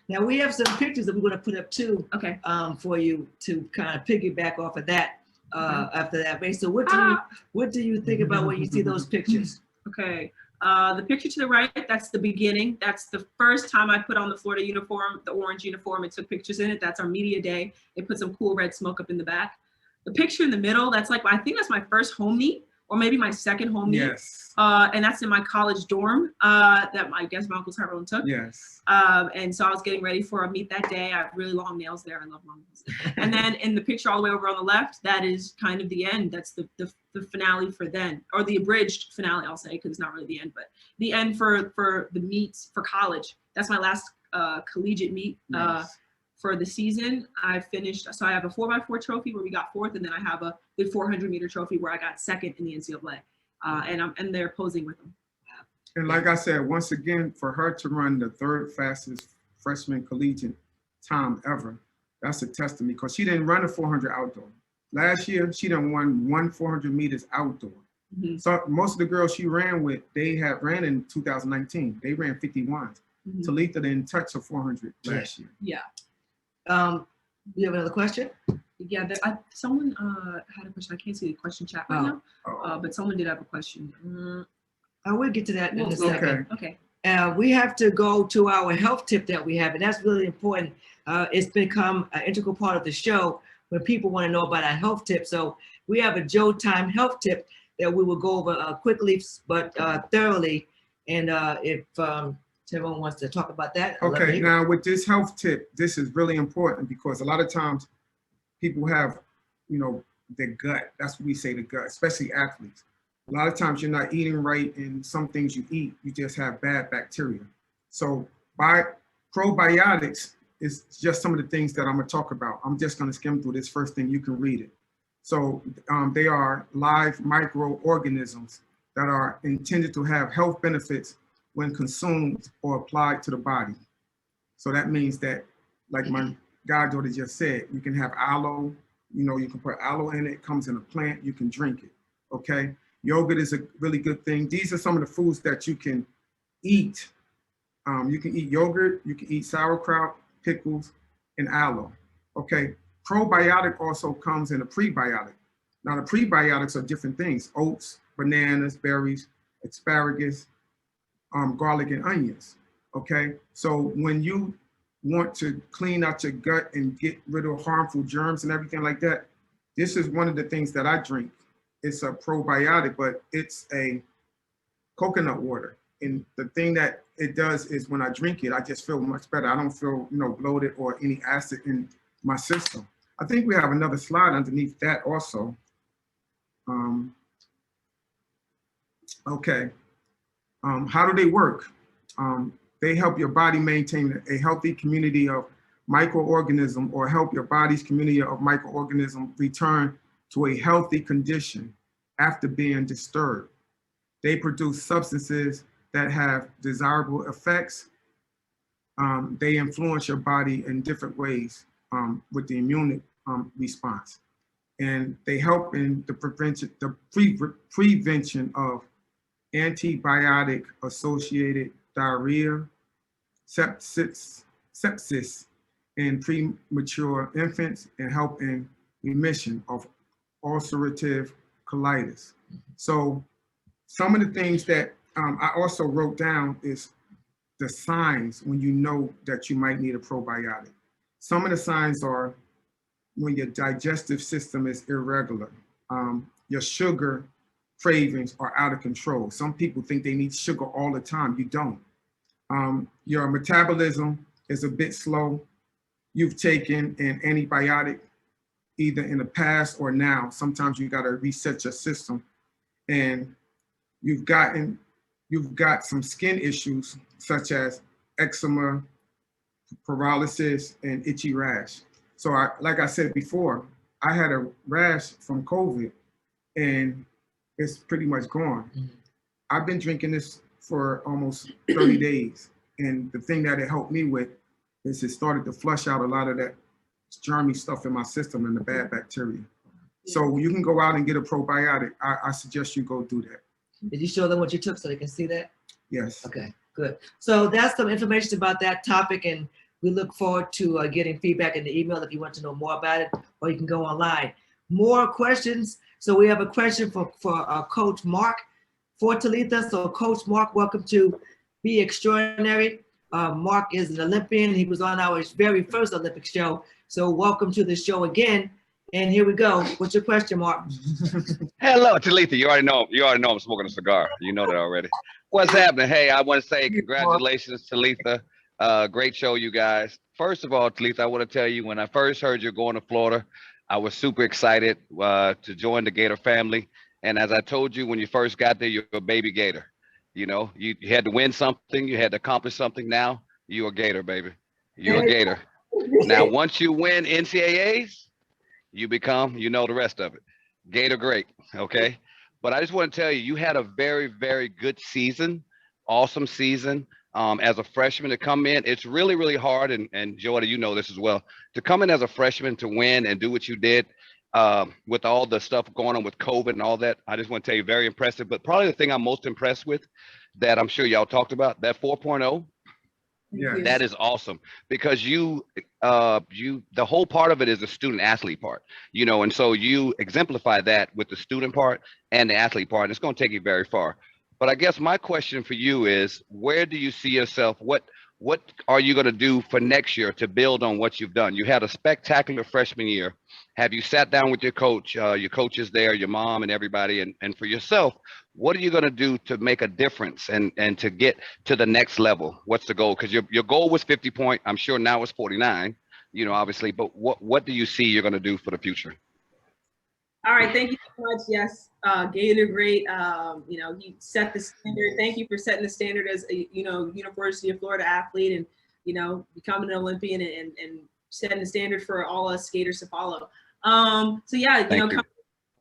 Now we have some pictures that we're going to put up too. Okay. For you to kind of piggyback off of that. After that race. So what do you think about when you see those pictures? Okay. The picture to the right, that's the beginning. That's the first time I put on the Florida uniform, the orange uniform, and took pictures in it. That's our media day. They put some cool red smoke up in the back. The picture in the middle, that's like, I think that's my first home meet or maybe my second home meet. Yes. And that's in my college dorm that I guess my Uncle Tyrone took. Yes. And so I was getting ready for a meet that day. I have really long nails there. I love long nails. And then in the picture all the way over on the left, that is kind of the end. That's the finale for then, or the abridged finale, I'll say, because it's not really the end, but the end for the meets for college. That's my last collegiate meet for the season. I finished, so I have a 4x4 trophy where we got 4th, and then I have the 400 meter trophy where I got 2nd in the NCAA. And I'm there posing with them. And like I said, once again, for her to run the 3rd fastest freshman collegiate time ever, that's a testament because she didn't run a 400 outdoor. Last year, she done won 400 meters outdoor. Mm-hmm. So most of the girls she ran with, they had ran in 2019. They ran 51s. Mm-hmm. Talitha didn't touch a 400 last year. Yeah. You have another question? Yeah, someone had a question. I can't see the question chat right now, but someone did have a question. I will get to that in a second. Okay. We have to go to our health tip that we have, and that's really important. It's become an integral part of the show when people want to know about our health tip. So we have a Jotyme health tip that we will go over quickly but thoroughly. And if Tyrone wants to talk about that. Okay, now with this health tip, this is really important because a lot of times people have, the gut. That's what we say, the gut, especially athletes. A lot of times you're not eating right, and some things you eat, you just have bad bacteria. So probiotics is just some of the things that I'm gonna talk about. I'm just gonna skim through this first thing, you can read it. So they are live microorganisms that are intended to have health benefits when consumed or applied to the body. So that means that, like my goddaughter just said, you can have aloe, you can put aloe in it, it comes in a plant, you can drink it, okay? Yogurt is a really good thing. These are some of the foods that you can eat. You can eat yogurt, you can eat sauerkraut, pickles, and aloe, okay? Probiotic also comes in a prebiotic. Now the prebiotics are different things: oats, bananas, berries, asparagus, garlic, and onions, okay? So when you want to clean out your gut and get rid of harmful germs and everything like that, this is one of the things that I drink. It's a probiotic, but it's a coconut water. And the thing that it does is when I drink it, I just feel much better. I don't feel, bloated or any acid in my system. I think we have another slide underneath that also. Okay. How do they work? They help your body maintain a healthy community of microorganisms, or help your body's community of microorganisms return to a healthy condition after being disturbed. They produce substances that have desirable effects. They influence your body in different ways with the immune response. And they help in the prevention of antibiotic-associated diarrhea, sepsis in premature infants, and help in remission of ulcerative colitis. So some of the things that I also wrote down is the signs when you know that you might need a probiotic. Some of the signs are when your digestive system is irregular, your sugar cravings are out of control. Some people think they need sugar all the time. You don't. Your metabolism is a bit slow. You've taken an antibiotic either in the past or now. Sometimes you got to reset your system, and you've got some skin issues such as eczema, paralysis, and itchy rash. So like I said before, I had a rash from COVID, and it's pretty much gone. I've been drinking this for almost 30 days. And the thing that it helped me with is it started to flush out a lot of that germy stuff in my system and the bad bacteria. So you can go out and get a probiotic. I suggest you go do that. Did you show them what you took so they can see that? Yes. Okay, good. So that's some information about that topic, and we look forward to getting feedback in the email if you want to know more about it, or you can go online. More questions. So we have a question for Coach Mark for Talitha. So Coach Mark, welcome to Be Extraordinary. Mark is an Olympian. He was on our very first Olympic show. So welcome to the show again. And here we go. What's your question, Mark? Hello, Talitha. You already know I'm smoking a cigar. You know that already. What's happening? Hey, I want to say congratulations, Talitha. Great show, you guys. First of all, Talitha, I want to tell you, when I first heard you're going to Florida, I was super excited to join the Gator family. And as I told you, when you first got there, you're a baby Gator. You know, you had to win something, you had to accomplish something. Now you're a Gator, baby. You're a Gator. Now, once you win NCAAs, you become, you know, the rest of it. Gator great, okay? But I just want to tell you, you had a very, very good season, awesome season. As a freshman to come in, it's really, really hard, and Joetta, you know this as well, to come in as a freshman to win and do what you did with all the stuff going on with COVID and all that. I just want to tell you, very impressive. But probably the thing I'm most impressed with, that I'm sure y'all talked about, that 4.0, yeah, that is awesome, because the whole part of it is the student athlete part, you know, and so you exemplify that with the student part and the athlete part, and it's going to take you very far. But I guess my question for you is, where do you see yourself? What are you going to do for next year to build on what you've done? You had a spectacular freshman year. Have you sat down with your coach, your coaches there, your mom and everybody, and for yourself, what are you going to do to make a difference and to get to the next level? What's the goal? Because your goal was 50 point. I'm sure now it's 49, you know, obviously, but what do you see you're going to do for the future? All right, thank you so much. Yes, Gator great. You know, you set the standard. Thank you for setting the standard as a, you know, University of Florida athlete, and, you know, becoming an Olympian and setting the standard for all us skaters to follow. So yeah, you know,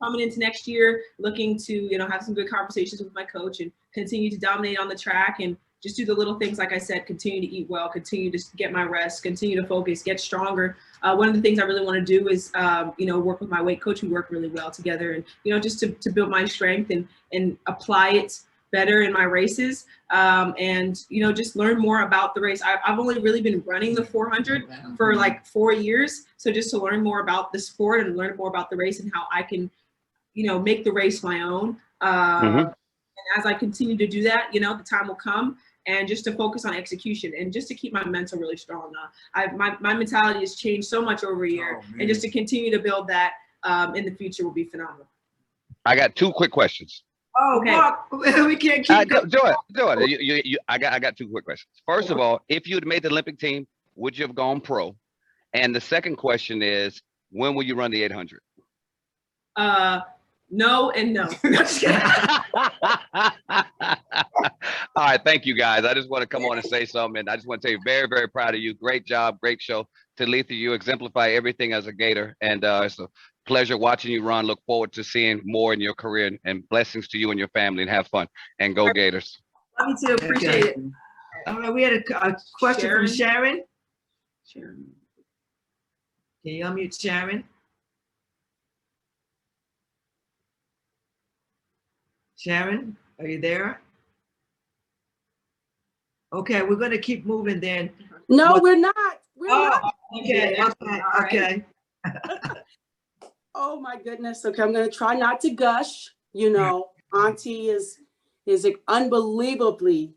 coming into next year, looking to, you know, have some good conversations with my coach and continue to dominate on the track and just do the little things, like I said, continue to eat well, continue to get my rest, continue to focus, get stronger. One of the things I really want to do is, you know, work with my weight coach. We work really well together, and, you know, just to build my strength and apply it better in my races, and, you know, just learn more about the race. I've only really been running the 400 for like 4 years. So just to learn more about the sport and learn more about the race and how I can, you know, make the race my own. And as I continue to do that, you know, the time will come, and just to focus on execution and just to keep my mental really strong. My mentality has changed so much over a year, and just to continue to build that in the future will be phenomenal. I got 2 quick questions. Oh, okay. Mark, we can't keep going. Do it. I got 2 quick questions. First of all, if you had made the Olympic team, would you have gone pro? And the second question is, when will you run the 800? No and no. All right, thank you guys. I just want to come on and say something. And I just want to tell you, very, very proud of you. Great job, great show. Talitha, you exemplify everything as a Gator. And it's a pleasure watching you run. Look forward to seeing more in your career, and blessings to you and your family, and have fun. And go Gators. Me too, appreciate it. All right, we had a question from Sharon. Sharon. Can you unmute Sharon? Sharon, are you there? Okay, we're going to keep moving then. No, we're not. We're not. Okay. Oh my goodness. Okay, I'm going to try not to gush. You know, Auntie is unbelievably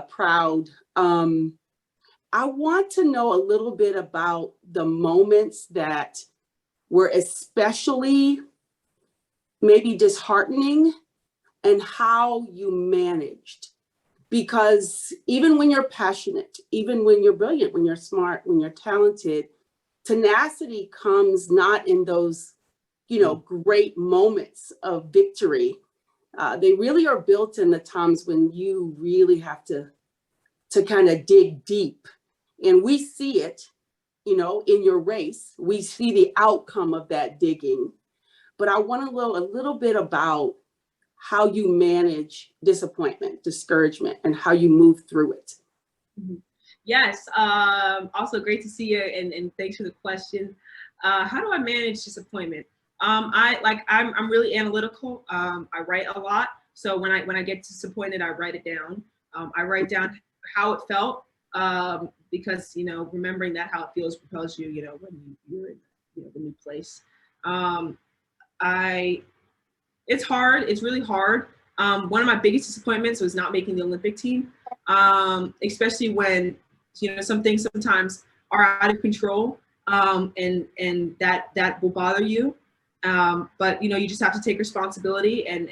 proud. I want to know a little bit about the moments that were especially maybe disheartening and how you managed. Because even when you're passionate, even when you're brilliant, when you're smart, when you're talented, tenacity comes not in those, you know, great moments of victory. They really are built in the times when you really have to kind of dig deep. And we see it, you know, in your race. We see the outcome of that digging. But I want to know a little bit about how you manage disappointment, discouragement, and how you move through it. Yes, also great to see you, and thanks for the question. How do I manage disappointment? I'm really analytical. I write a lot. So when I get disappointed, I write it down. I write down how it felt, because, you know, remembering that how it feels propels you, you know, when you're in, you know, the new place. It's hard. It's really hard. One of my biggest disappointments was not making the Olympic team, especially when, you know, some things sometimes are out of control, and that will bother you. But, you know, you just have to take responsibility, and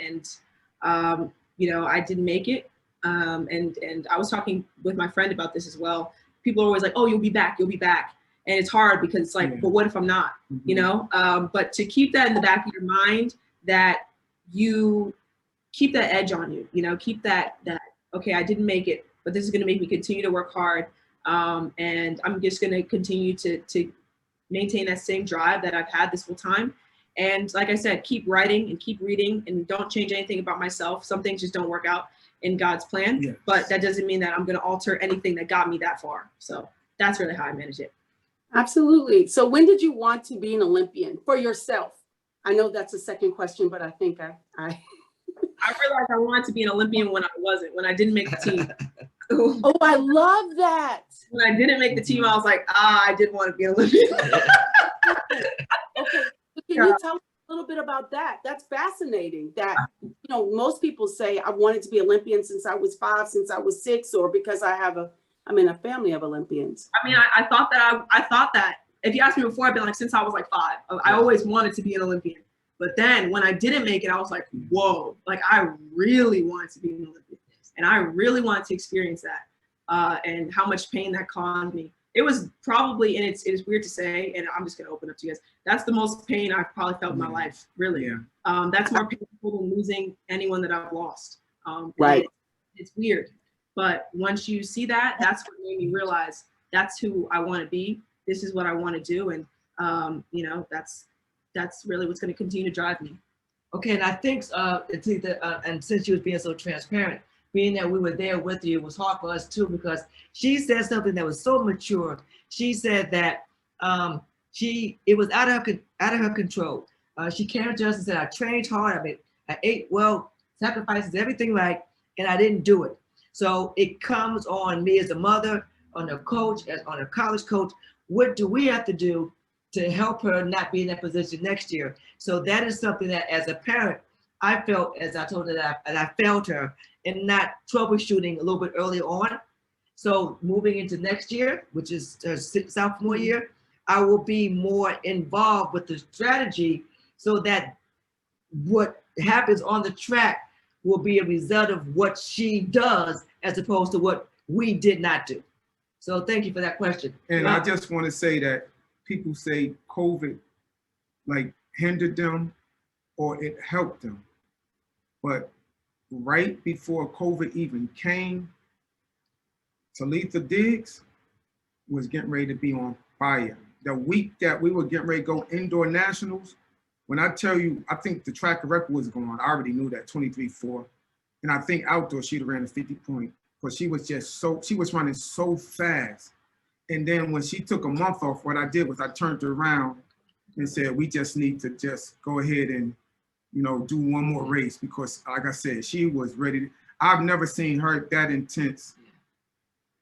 you know, I didn't make it. And I was talking with my friend about this as well. People are always like, oh, you'll be back. You'll be back. And it's hard because it's like, but what if I'm not, you know? But to keep that in the back of your mind, that you keep that edge on you, you know, keep that, okay, I didn't make it, but this is going to make me continue to work hard. And I'm just going to continue to maintain that same drive that I've had this whole time. And like I said, keep writing and keep reading, and don't change anything about myself. Some things just don't work out in God's plan, but that doesn't mean that I'm going to alter anything that got me that far. So that's really how I manage it. Absolutely. So when did you want to be an Olympian for yourself? I know that's a second question, but I think I realized I wanted to be an Olympian when I wasn't, when I didn't make the team. Oh, I love that. When I didn't make the team, I was like, I did want to be an Olympian. Okay. Can you tell us a little bit about that? That's fascinating. That, you know, most people say I wanted to be Olympian since I was 5, since I was 6, or because I'm in a family of Olympians. I mean, I thought that if you asked me before, I'd been like, since I was like 5, I always wanted to be an Olympian. But then when I didn't make it, I was like, whoa, like I really wanted to be an Olympian. And I really wanted to experience that, and how much pain that caused me. It was probably, and it is weird to say, and I'm just going to open up to you guys, that's the most pain I've probably felt in my life, really. That's more painful than losing anyone that I've lost. Right. It's weird. But once you see that, that's what made me realize that's who I want to be. This is what I want to do. And, you know, that's really what's going to continue to drive me. Okay, and I think, and since you was being so transparent, being that we were there with you, it was hard for us too, because she said something that was so mature. She said that it was out of her control. She came to us and said, I trained hard, I ate well, sacrifices, everything right, and I didn't do it. So it comes on me as a mother, on a coach, on a college coach. What do we have to do to help her not be in that position next year? So that is something that as a parent, I felt, as I told her that, and I failed her in not troubleshooting a little bit early on. So moving into next year, which is her sophomore year, I will be more involved with the strategy so that what happens on the track will be a result of what she does as opposed to what we did not do. So thank you for that question. And I just want to say that people say COVID like hindered them or it helped them. But right before COVID even came, Talitha Diggs was getting ready to be on fire. The week that we were getting ready to go indoor nationals, when I tell you, I think the track record was going, I already knew that, 23.4. And I think outdoor, she'd have ran a 50 point, but she was just she was running so fast. And then when she took a month off, what I did was I turned her around and said, we just need to just go ahead and, you know, do one more race, because like I said, she was ready. I've never seen her that intense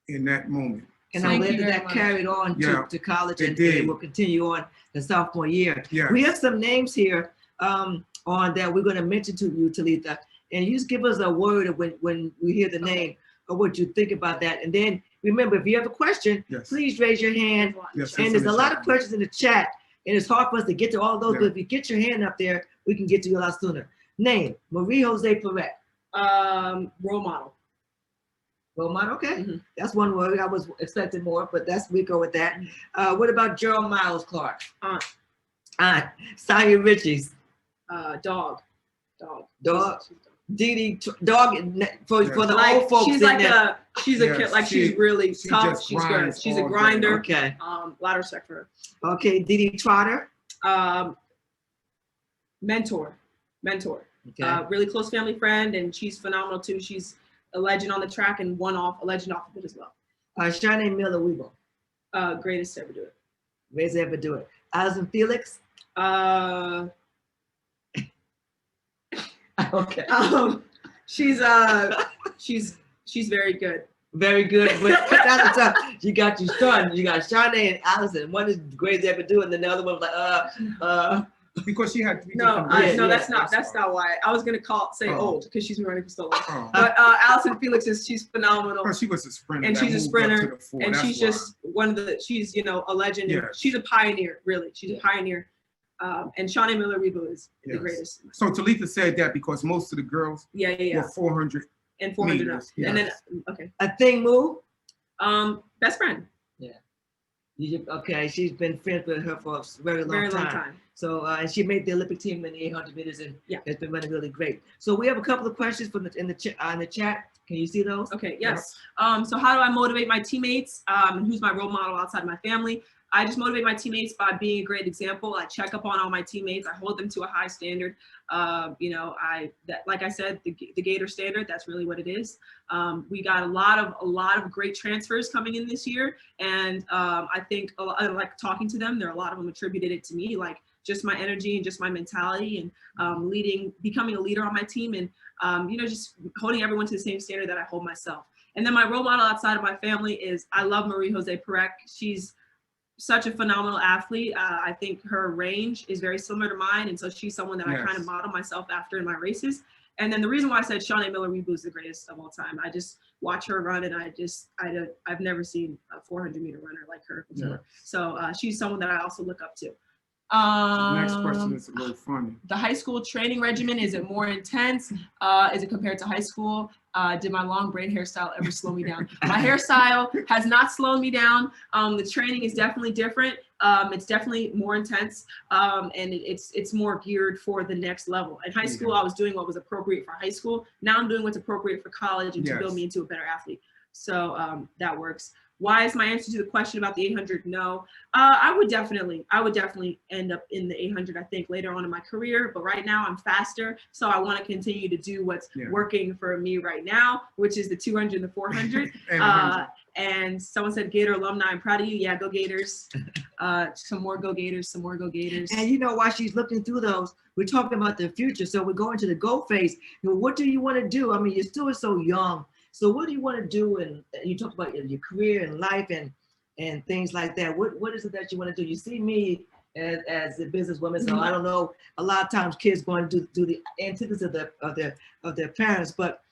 in that moment. And I'm glad that carried on to college, and it will continue on the sophomore year. Yes. We have some names here on that we're going to mention to you, Talitha, and you just give us a word of when we hear the name of what you think about that. And then remember, if you have a question, please raise your hand. Yes, and there's a lot of questions in the chat, and it's hard for us to get to all those, but if you get your hand up there, we can get to you a lot sooner. Name, Marie Jose Perret. Role model. Role model, okay. That's one word. I was expecting more, but we go with that. What about Gerald Miles Clark? Aunt. Sonia Richie's. Dog. Dee Dee, dog for the like, old folks. She's like she's a kid, like she's really tough. She's good. She's a grinder. Okay. A lot of respect for her. Okay, Dee Dee Trotter. Mentor. Okay. Really close family friend, and she's phenomenal too. She's a legend on the track and a legend off of it as well. Shanae Miller-Weeble. Greatest to ever do it. Greatest to ever do it. Allison Felix. Okay. She's very good. Very good. But that's the time. You got your son. You got Shanae and Allison. One is great to ever do it, and then the other one was like, because she had to be that's not why. I was gonna say old, because she's been running for so long. But Allison Felix she's phenomenal. She was a sprinter. And she's a sprinter, and she's just she's a legend. And she's a pioneer, really. She's a pioneer. And Shanae Miller-Weeble is the greatest. So Talitha said that because most of the girls were 400 and 400 up. Yes. And then a thing move. Best friend. Okay, she's been friends with her for a very long time. So and she made the Olympic team in the 800 meters, and it's been running really great. So we have a couple of questions from in the chat. Can you see those? Okay. Yes. So how do I motivate my teammates? And who's my role model outside my family? I just motivate my teammates by being a great example. I check up on all my teammates. I hold them to a high standard. Like I said, the Gator standard, that's really what it is. We got a lot of great transfers coming in this year. And I think I like talking to them. There are a lot of them attributed it to me, like just my energy and just my mentality and becoming a leader on my team, and just holding everyone to the same standard that I hold myself. And then my role model outside of my family is, I love Marie Jose Perret. She's such a phenomenal athlete. I think her range is very similar to mine, and so she's someone that I kind of model myself after in my races. And then the reason why I said Shanae Miller-Weeble is the greatest of all time, I just watch her run, and I've never seen a 400-meter runner like her before. So she's someone that I also look up to. Next question is a little funny. The high school training regimen, is it more intense? Is it compared to high school? Did my long braid hairstyle ever slow me down? My hairstyle has not slowed me down. The training is definitely different. It's definitely more intense, and it's more geared for the next level. In high school, I was doing what was appropriate for high school. Now I'm doing what's appropriate for college and to build me into a better athlete. So that works. Why is my answer to the question about the 800 no? I would definitely end up in the 800, I think, later on in my career. But right now I'm faster. So I want to continue to do what's working for me right now, which is the 200 and the 400. And someone said, Gator alumni, I'm proud of you. Yeah, go Gators. Some more go Gators, some more go Gators. And while she's looking through those, we're talking about the future. So we're going to the go phase. What do you want to do? I mean, you're still so young. So what do you want to do? And you talk about your career and life and things like that. What is it that you want to do? You see me as a businesswoman, so I don't know. A lot of times kids going to do the antithesis of their parents. But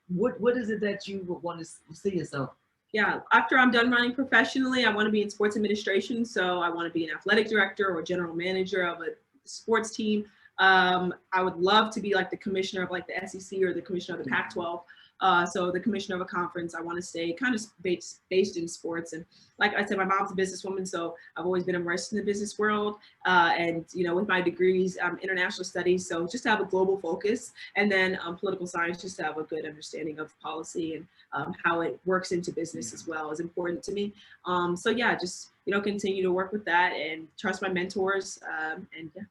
what is it that you would want to see yourself? Yeah, after I'm done running professionally, I want to be in sports administration. So I want to be an athletic director or general manager of a sports team. I would love to be like the commissioner of like the SEC or the commissioner of the Pac-12. So the commissioner of a conference, I want to stay kind of based in sports. And like I said, my mom's a businesswoman, so I've always been immersed in the business world. And, you know, with my degrees, international studies, so just to have a global focus, and then political science, just to have a good understanding of policy and how it works into business as well is important to me. So yeah, just, you know, continue to work with that and trust my mentors. And yeah.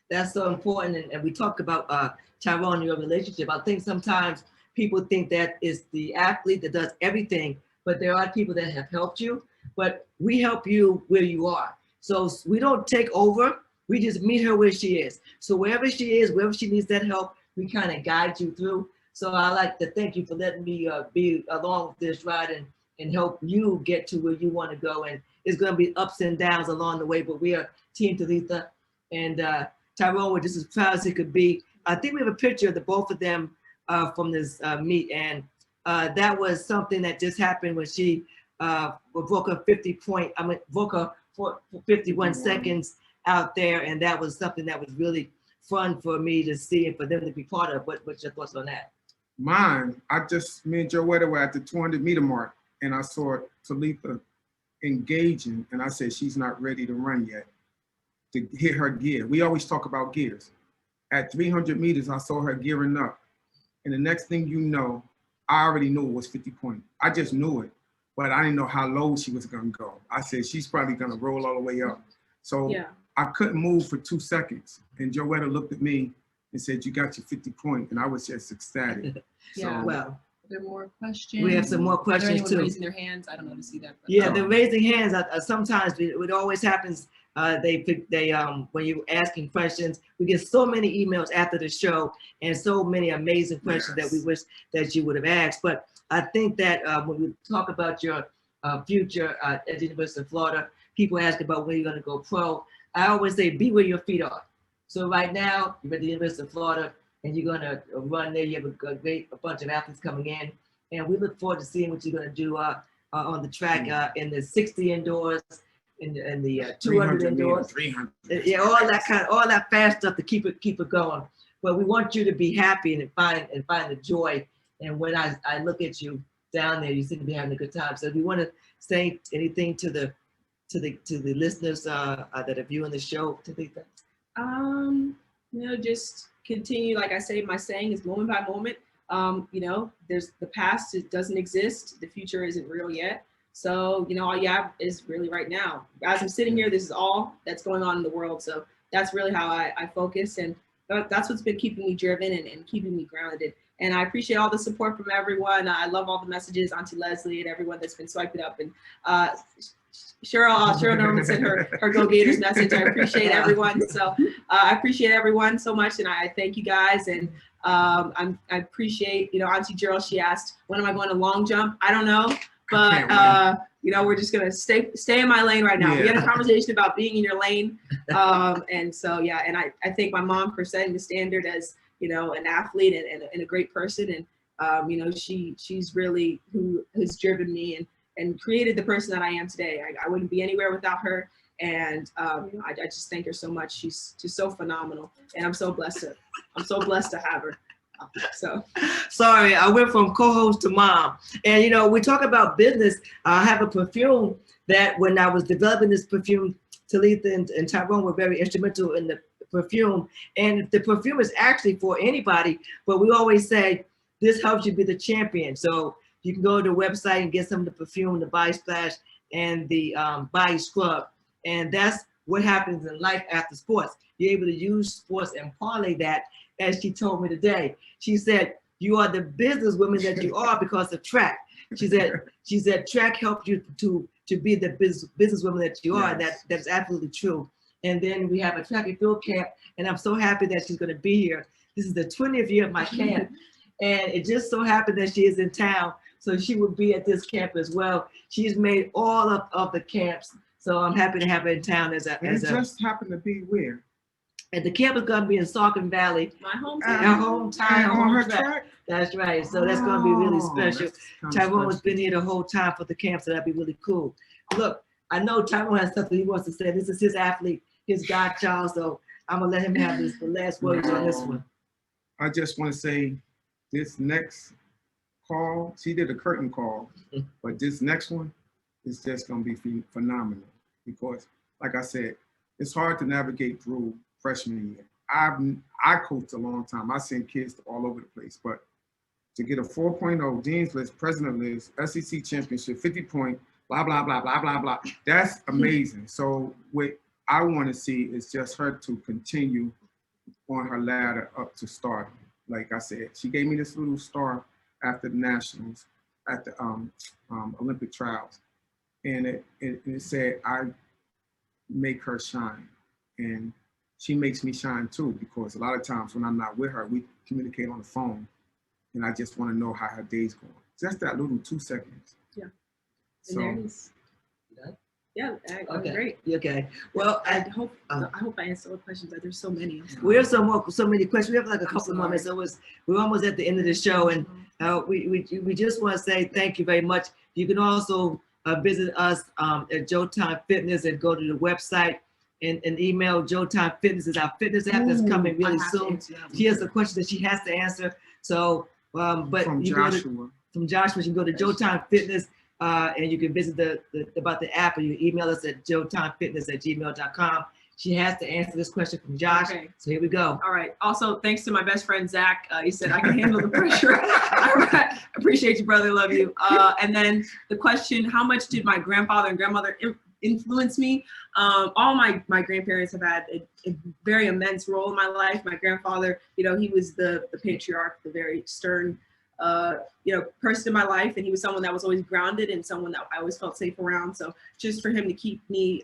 That's so important. And we talk about Tyrone, your relationship. I think sometimes people think that it's the athlete that does everything, but there are people that have helped you, but we help you where you are. So we don't take over, we just meet her where she is. So wherever she is, wherever she needs that help, we kind of guide you through. So I like to thank you for letting me be along with this ride and help you get to where you want to go. And it's going to be ups and downs along the way, but we are Team Talitha. And Tyrone, we're just as proud as it could be. I think we have a picture of the both of them from this meet, and that was something that just happened when she broke her 51 seconds out there, and that was something that was really fun for me to see and for them to be part of. What's your thoughts on that? Mine, me and Joetta were at the 200 meter mark, and I saw Talitha engaging, and I said, she's not ready to run yet, to hit her gear. We always talk about gears. At 300 meters, I saw her gearing up. And the next thing you know, I already knew it was 50 points. I just knew it, but I didn't know how low she was gonna go. I said, she's probably gonna roll all the way up. So yeah. I couldn't move for 2 seconds. And Joetta looked at me and said, you got your 50 point. And I was just ecstatic. Yeah, so, well. Are there more questions? We have some more questions too. Raising their hands? I don't know to see that. But, yeah, the raising hands. Sometimes it always happens. When you're asking questions, we get so many emails after the show and so many amazing questions that we wish that you would have asked. But I think that when we talk about your future at the University of Florida, people ask about when you're going to go pro. I always say, be where your feet are. So right now, you're at the University of Florida, and you're going to run there. You have a bunch of athletes coming in, and we look forward to seeing what you're going to do on the track in the 60 indoors, in the 200 indoors, 300. Yeah, all that fast stuff to keep it going. But we want you to be happy and find the joy. And when I look at you down there, you seem to be having a good time. So if you want to say anything to the listeners that are viewing the show, Talitha? You know, just continue. Like I say, my saying is moment by moment. You know, there's the past, it doesn't exist. The future isn't real yet. So, you know, all you have is really right now. As I'm sitting here, this is all that's going on in the world. So that's really how I focus. And that's what's been keeping me driven and keeping me grounded. And I appreciate all the support from everyone. I love all the messages, Auntie Leslie and everyone that's been swiping up. And Cheryl Norman sent her Go Gators message. I appreciate everyone. So I appreciate everyone so much. And I thank you guys. And I appreciate, you know, Auntie Gerald, she asked, when am I going to long jump? I don't know. But you know, we're just gonna stay in my lane right now. Yeah. We had a conversation about being in your lane, and so yeah. And I thank my mom for setting the standard as, you know, an athlete and a great person. And you know, she's really who has driven me and created the person that I am today. I wouldn't be anywhere without her. And you know, I just thank her so much. She's just so phenomenal, and I'm so blessed to have her. So sorry, I went from co-host to mom. And you know, we talk about business. I have a perfume that when I was developing this perfume, Talitha and Tyrone were very instrumental in the perfume. And the perfume is actually for anybody, but we always say this helps you be the champion. So you can go to the website and get some of the perfume, the body splash and the body scrub. And that's what happens in life after sports. You're able to use sports and parlay that. As she told me today, she said, you are the businesswoman that you are because of track. She said track helped you to be the businesswoman that you are. Yes. That's absolutely true. And then we have a track and field camp, and I'm so happy that she's going to be here. This is the 20th year of my camp, and it just so happened that she is in town, so she will be at this camp as well. She's made all of the camps, so I'm happy to have her in town as a. And it just happened to be where? And the camp is going to be in Saucon Valley. My hometown. Our hometown. On her track? That's right. So that's going to be really special. Tyrone has been here the whole time for the camp, so that'd be really cool. Look, I know Tyrone has something he wants to say. This is his athlete, his godchild, so I'm going to let him have the last words on this one. I just want to say this next call. She did a curtain call, but this next one is just going to be phenomenal because, like I said, it's hard to navigate through freshman year. I coached a long time. I sent kids all over the place, but to get a 4.0 Dean's List, President List, SEC Championship, 50-point, blah, blah, blah, blah, blah, blah, that's amazing. So what I want to see is just her to continue on her ladder up to stardom. Like I said, she gave me this little star after the Nationals, at the Olympic trials. And it said, I make her shine. And she makes me shine too, because a lot of times when I'm not with her, we communicate on the phone and I just want to know how her day's going. Just that little 2 seconds. Yeah. So, and there it is. Yeah, Okay. Great. Okay. Well, I hope I answered all the questions. There's so many. we have so many questions. We have like a couple of moments. We're almost at the end of the show, and we just want to say thank you very much. You can also visit us at Jotyme Fitness and go to the website and email Jotyme Fitness. Is our fitness app that's coming really soon. She has a question that she has to answer. So, but from you Joshua. From Joshua, you can go to Jotyme Fitness. And you can visit about the app, or you can email us at jotymefitness@gmail.com. She has to answer this question from Josh. Okay. So here we go. All right. Also, thanks to my best friend, Zach. He said, I can handle the pressure. All right. Appreciate you, brother. Love you. And then the question, how much did my grandfather and grandmother influence me? All my grandparents have had a very immense role in my life. My grandfather, he was the patriarch, the very stern person in my life, and he was someone that was always grounded and someone that I always felt safe around. So just for him to keep me,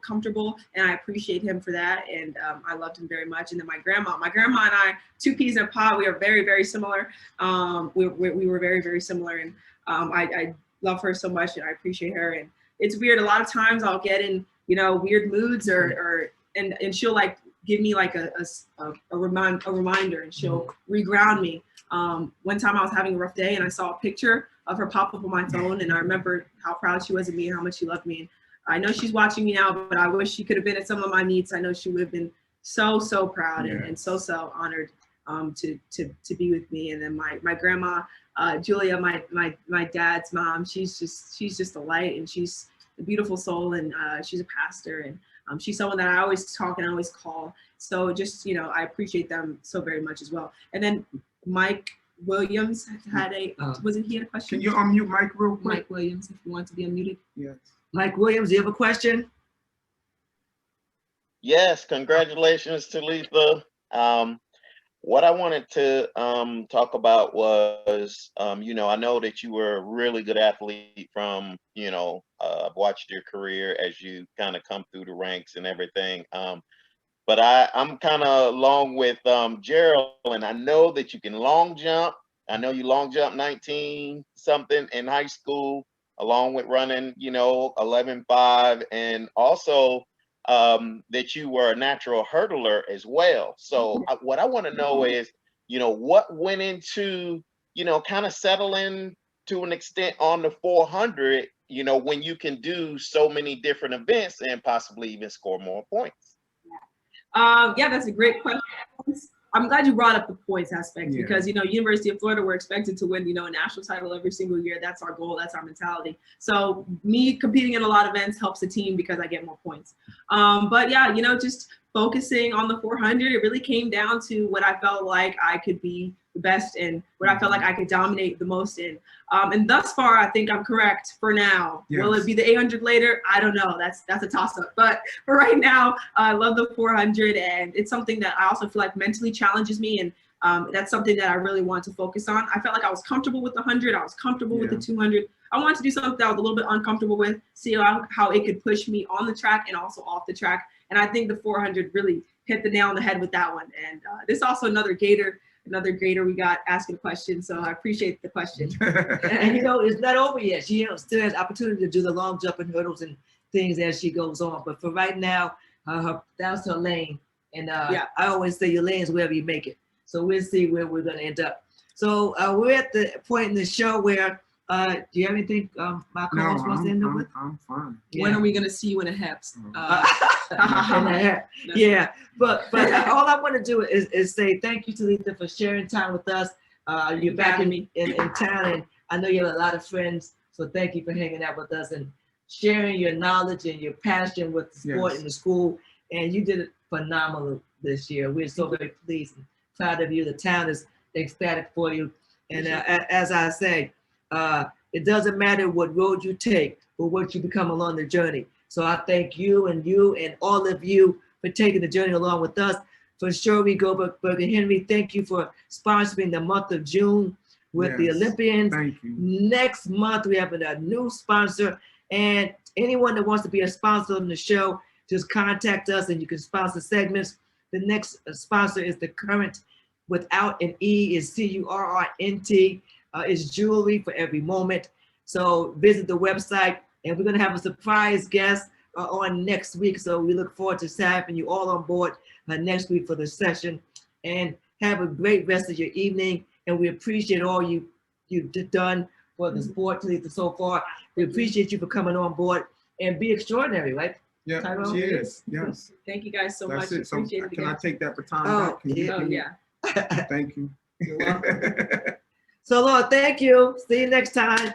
comfortable, and I appreciate him for that, and I loved him very much. And then my grandma and I, two peas in a pod, we are very, very similar. We were very, very similar, and I love her so much, and I appreciate her. And it's weird. A lot of times I'll get in, weird moods, and she'll like give me like a reminder, and she'll reground me. One time I was having a rough day and I saw a picture of her pop up on my phone, and I remember how proud she was of me and how much she loved me. And I know she's watching me now, but I wish she could have been at some of my meets. I know she would have been so proud and so honored to be with me. And then my grandma, Julia, my dad's mom, she's just a light, and she's a beautiful soul, and she's a pastor, and she's someone that I always talk and I always call. So just, I appreciate them so very much as well. And then Mike Williams had wasn't he had a question? Can you unmute Mike real quick? Mike Williams, if you want to be unmuted. Yes. Mike Williams, do you have a question? Yes, congratulations, Talitha. What I wanted to talk about was, I know that you were a really good athlete from, I've watched your career as you kind of come through the ranks and everything. But I'm kind of along with Gerald, and I know that you can long jump. I know you long jump 19 something in high school, along with running, 11.5, and also that you were a natural hurdler as well. So what I want to know is, what went into, kind of settling to an extent on the 400, when you can do so many different events and possibly even score more points. Yeah, that's a great question. I'm glad you brought up the points aspect, because, University of Florida, we're expected to win, a national title every single year. That's our goal. That's our mentality. So me competing in a lot of events helps the team because I get more points. But yeah, just focusing on the 400, it really came down to what I felt like I could be the best in, what I felt like I could dominate the most in. And thus far, I think I'm correct for now. Yes. Will it be the 800 later? I don't know. That's a toss-up. But for right now, I love the 400, and it's something that I also feel like mentally challenges me, and that's something that I really want to focus on. I felt like I was comfortable with the 100. I was comfortable with the 200. I wanted to do something that I was a little bit uncomfortable with, see how it could push me on the track and also off the track. And I think the 400 really hit the nail on the head with that one. And this is also another Gator we got asking a question, so I appreciate the question. And it's not over yet. She still has opportunity to do the long jump and hurdles and things as she goes on. But for right now, that's her lane. And I always say your lane is wherever you make it. So we'll see where we're going to end up. So we're at the point in the show where, do you have anything my co-host wants to end up with? I'm fine. When are we going to see you in a HEPS? Yeah, but all I want to do is say thank you, Talitha, for sharing time with us. You're back in town, and I know you have a lot of friends. So thank you for hanging out with us and sharing your knowledge and your passion with the sport in the school. And you did it phenomenal this year. We're so very pleased and proud of you. The town is ecstatic for you. And as I say, it doesn't matter what road you take, but what you become along the journey. So I thank you and all of you for taking the journey along with us. For Surre, Goldberg, and Henry, thank you for sponsoring the month of June with the Olympians. Thank you. Next month, we have a new sponsor. And anyone that wants to be a sponsor on the show, just contact us and you can sponsor segments. The next sponsor is the Current, without an E, is CURRNT. It's jewelry for every moment. So visit the website, and we're going to have a surprise guest on next week. So we look forward to having you all on board next week for the session. And have a great rest of your evening. And we appreciate all you've done for the sport so far. We appreciate you for coming on board and be extraordinary, right? Yeah, Tyrone? cheers. Yes. Thank you guys so That's much. it. So Appreciate it can I again. take that baton Oh, back? Can you Oh, give me- yeah. Thank you. You're welcome. So, Lord, thank you. See you next time.